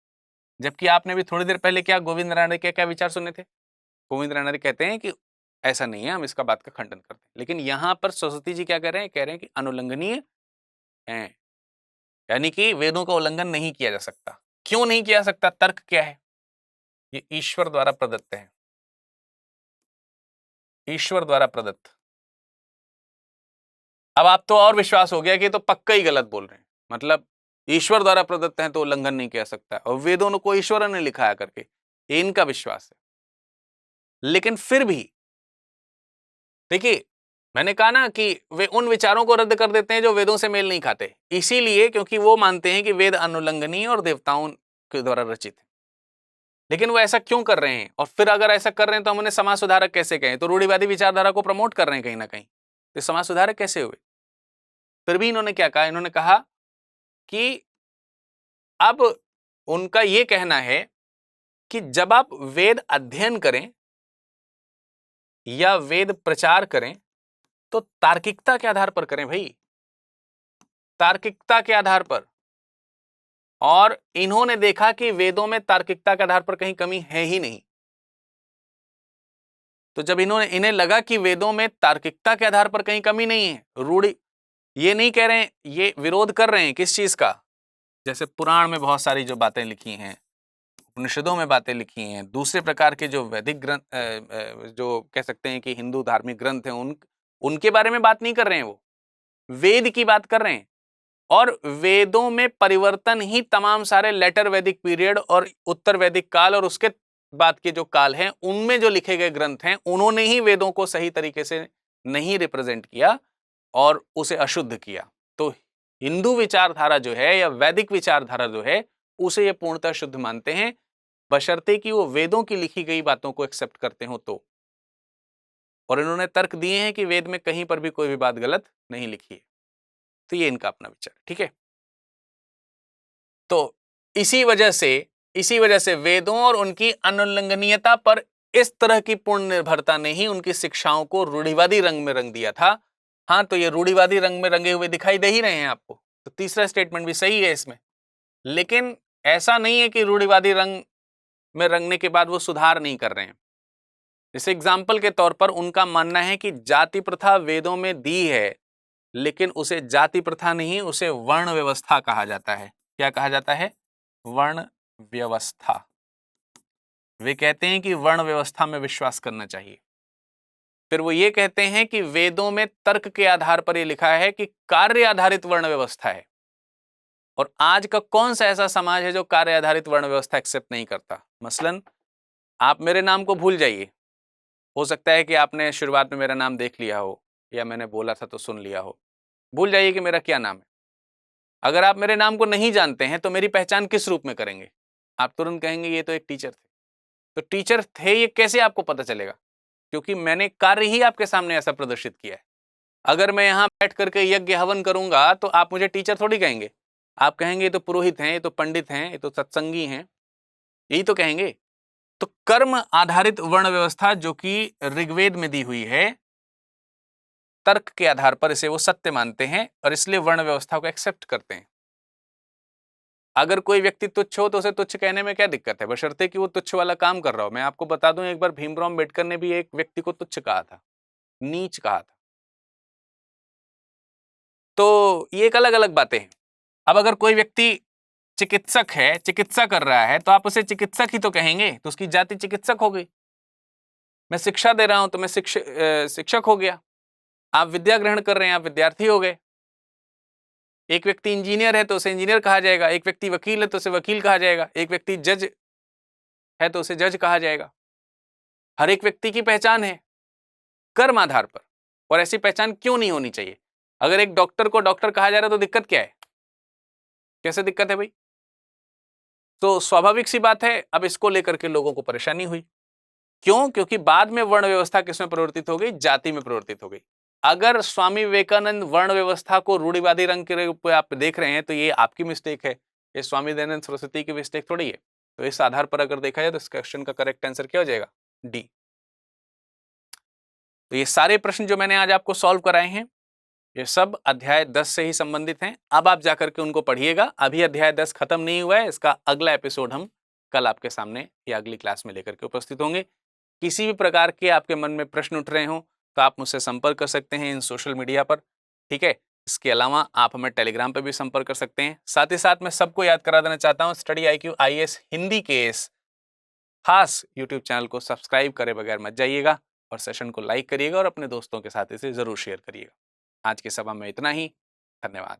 Speaker 1: जबकि आपने भी थोड़ी देर पहले क्या गोविंद रानडे के क्या विचार सुने थे? गोविंद रानडे कहते हैं कि ऐसा नहीं है, हम इसका बात का खंडन करते हैं। लेकिन यहां पर सरस्वती जी क्या कह रहे हैं? कह रहे हैं कि अनुल्लंघनीय है, यानी कि वेदों का उल्लंघन नहीं किया जा सकता। क्यों नहीं किया सकता? तर्क क्या है? ये ईश्वर द्वारा प्रदत्त है, ईश्वर द्वारा प्रदत्त। अब आप तो और विश्वास हो गया कि तो पक्का ही गलत बोल रहे हैं। मतलब ईश्वर द्वारा प्रदत्त है तो उल्लंघन नहीं किया सकता, और वेदों को ईश्वर ने लिखा है करके, ये इनका विश्वास है। लेकिन फिर भी देखिए, मैंने कहा ना कि वे उन विचारों को रद्द कर देते हैं जो वेदों से मेल नहीं खाते, इसीलिए क्योंकि वो मानते हैं कि वेद अनुल्लंघनीय और देवताओं के द्वारा रचित है। लेकिन वो ऐसा क्यों कर रहे हैं? और फिर अगर ऐसा कर रहे हैं तो हम उन्हें समाज सुधारक कैसे कहें? तो रूढ़िवादी विचारधारा को प्रमोट कर रहे हैं कहीं ना कहीं, तो समाज सुधारक कैसे हुए? फिर भी इन्होंने क्या कहा? इन्होंने कहा कि अब उनका यह कहना है कि जब आप वेद अध्ययन करें या वेद प्रचार करें तो तार्किकता के आधार पर करें भाई, तार्किकता के आधार पर। और इन्होंने देखा कि वेदों में तार्किकता के आधार पर कहीं कमी है ही नहीं। तो जब इन्हें लगा कि वेदों में तार्किकता के आधार पर कहीं कमी नहीं है, रूढ़ि ये नहीं कह रहे हैं, ये विरोध कर रहे हैं किस चीज का? जैसे पुराण में बहुत सारी जो बातें लिखी हैं, उपनिषदों में बातें लिखी हैं, दूसरे प्रकार के जो वैदिक ग्रंथ जो कह सकते हैं कि हिंदू धार्मिक ग्रंथ हैं, उनके बारे में बात नहीं कर रहे हैं, वो वेद की बात कर रहे हैं। और वेदों में परिवर्तन ही तमाम सारे लेटर वैदिक पीरियड और उत्तर वैदिक काल और उसके बाद के जो काल हैं उनमें जो लिखे गए ग्रंथ हैं, उन्होंने ही वेदों को सही तरीके से नहीं रिप्रेजेंट किया और उसे अशुद्ध किया। तो हिंदू विचारधारा जो है या वैदिक विचारधारा जो है उसे ये पूर्णतः शुद्ध मानते हैं, बशर्ते कि वो वेदों की लिखी गई बातों को एक्सेप्ट करते हो तो। और इन्होंने तर्क दिए हैं कि वेद में कहीं पर भी कोई भी बात गलत नहीं लिखी है। तो ये इनका अपना विचार, ठीक है। तो इसी वजह से वेदों और उनकी अनुल्लंघनीयता पर इस तरह की पूर्ण निर्भरता ने ही उनकी शिक्षाओं को रूढ़िवादी रंग में रंग दिया था। हाँ, तो ये रूढ़िवादी रंग में रंगे हुए दिखाई दे ही रहे हैं आपको, तो तीसरा स्टेटमेंट भी सही है इसमें। लेकिन ऐसा नहीं है कि रूढ़िवादी रंग में रंगने के बाद वो सुधार नहीं कर रहे हैं। जैसे एग्जाम्पल के तौर पर उनका मानना है कि जाति प्रथा वेदों में दी है, लेकिन उसे जाति प्रथा नहीं, उसे वर्ण व्यवस्था कहा जाता है। क्या कहा जाता है? वर्ण व्यवस्था। वे कहते हैं कि वर्ण व्यवस्था में विश्वास करना चाहिए। फिर वो ये कहते हैं कि वेदों में तर्क के आधार पर यह लिखा है कि कार्य आधारित वर्ण व्यवस्था है। और आज का कौन सा ऐसा समाज है जो कार्य आधारित वर्ण व्यवस्था एक्सेप्ट नहीं करता? मसलन आप मेरे नाम को भूल जाइए, हो सकता है कि आपने शुरुआत में मेरा नाम देख लिया हो या मैंने बोला था तो सुन लिया हो, भूल जाइए कि मेरा क्या नाम है। अगर आप मेरे नाम को नहीं जानते हैं तो मेरी पहचान किस रूप में करेंगे? आप तुरंत कहेंगे ये तो एक टीचर थे। तो टीचर थे ये कैसे आपको पता चलेगा? क्योंकि मैंने कार्य ही आपके सामने ऐसा प्रदर्शित किया है। अगर मैं यहां बैठ करके यज्ञ हवन करूंगा तो आप मुझे टीचर थोड़ी कहेंगे, आप कहेंगे ये तो पुरोहित हैं, ये तो पंडित हैं, ये तो सत्संगी हैं, यही तो कहेंगे। तो कर्म आधारित वर्ण व्यवस्था जो कि ऋग्वेद में दी हुई है, तर्क के आधार पर इसे वो सत्य मानते हैं और इसलिए वर्ण व्यवस्था को एक्सेप्ट करते हैं। अगर कोई व्यक्ति तुच्छ हो तो उसे तुच्छ कहने में क्या दिक्कत है, बशर्ते कि वो तुच्छ वाला काम कर रहा हो। मैं आपको बता दूं, एक बार भीमराव अम्बेडकर ने भी एक व्यक्ति को तुच्छ कहा था, नीच कहा था। तो ये एक अलग अलग बातें हैं। अब अगर कोई व्यक्ति चिकित्सक है, चिकित्सा कर रहा है, तो आप उसे चिकित्सक ही तो कहेंगे, तो उसकी जाति चिकित्सक हो गई। मैं शिक्षा दे रहा हूं तो मैं शिक्षक हो गया। आप विद्या ग्रहण कर रहे हैं, आप विद्यार्थी हो गए। एक व्यक्ति इंजीनियर है तो उसे इंजीनियर कहा जाएगा, एक व्यक्ति वकील है तो उसे वकील कहा जाएगा, एक व्यक्ति जज है तो उसे जज कहा जाएगा। हर एक व्यक्ति की पहचान है कर्म आधार पर, और ऐसी पहचान क्यों नहीं होनी चाहिए? अगर एक डॉक्टर को डॉक्टर कहा जा रहा है तो दिक्कत क्या है? कैसे दिक्कत है भाई? तो स्वाभाविक सी बात है, अब इसको लेकर के लोगों को परेशानी हुई। क्यों? क्योंकि बाद में वर्ण व्यवस्था किसमें परिवर्तित हो गई? जाति में परिवर्तित हो गई। अगर स्वामी विवेकानंद वर्ण व्यवस्था को रूढ़िवादी रंग के रूप में आप देख रहे हैं तो ये आपकी मिस्टेक है, ये स्वामी दयानंद सरस्वती की मिस्टेक थोड़ी है। तो इस आधार पर अगर देखा जाए तो इस क्वेश्चन का करेक्ट आंसर क्या हो जाएगा? डी। तो ये सारे प्रश्न जो मैंने आज आपको सॉल्व कराए हैं, ये सब अध्याय 10 से ही संबंधित हैं। अब आप जाकर के उनको पढ़िएगा। अभी अध्याय 10 खत्म नहीं हुआ है, इसका अगला एपिसोड हम कल आपके सामने या अगली क्लास में लेकर के उपस्थित होंगे। किसी भी प्रकार के आपके मन में प्रश्न उठ रहे हो तो आप मुझसे संपर्क कर सकते हैं इन सोशल मीडिया पर, ठीक है। इसके अलावा आप हमें टेलीग्राम पर भी संपर्क कर सकते हैं। साथ ही साथ मैं सबको याद करा देना चाहता हूँ, स्टडी IQ IAS हिंदी के इस खास यूट्यूब चैनल को सब्सक्राइब करे बगैर मत जाइएगा और सेशन को लाइक करिएगा और अपने दोस्तों के साथ इसे जरूर शेयर करिएगा। आज की सभा में इतना ही। धन्यवाद।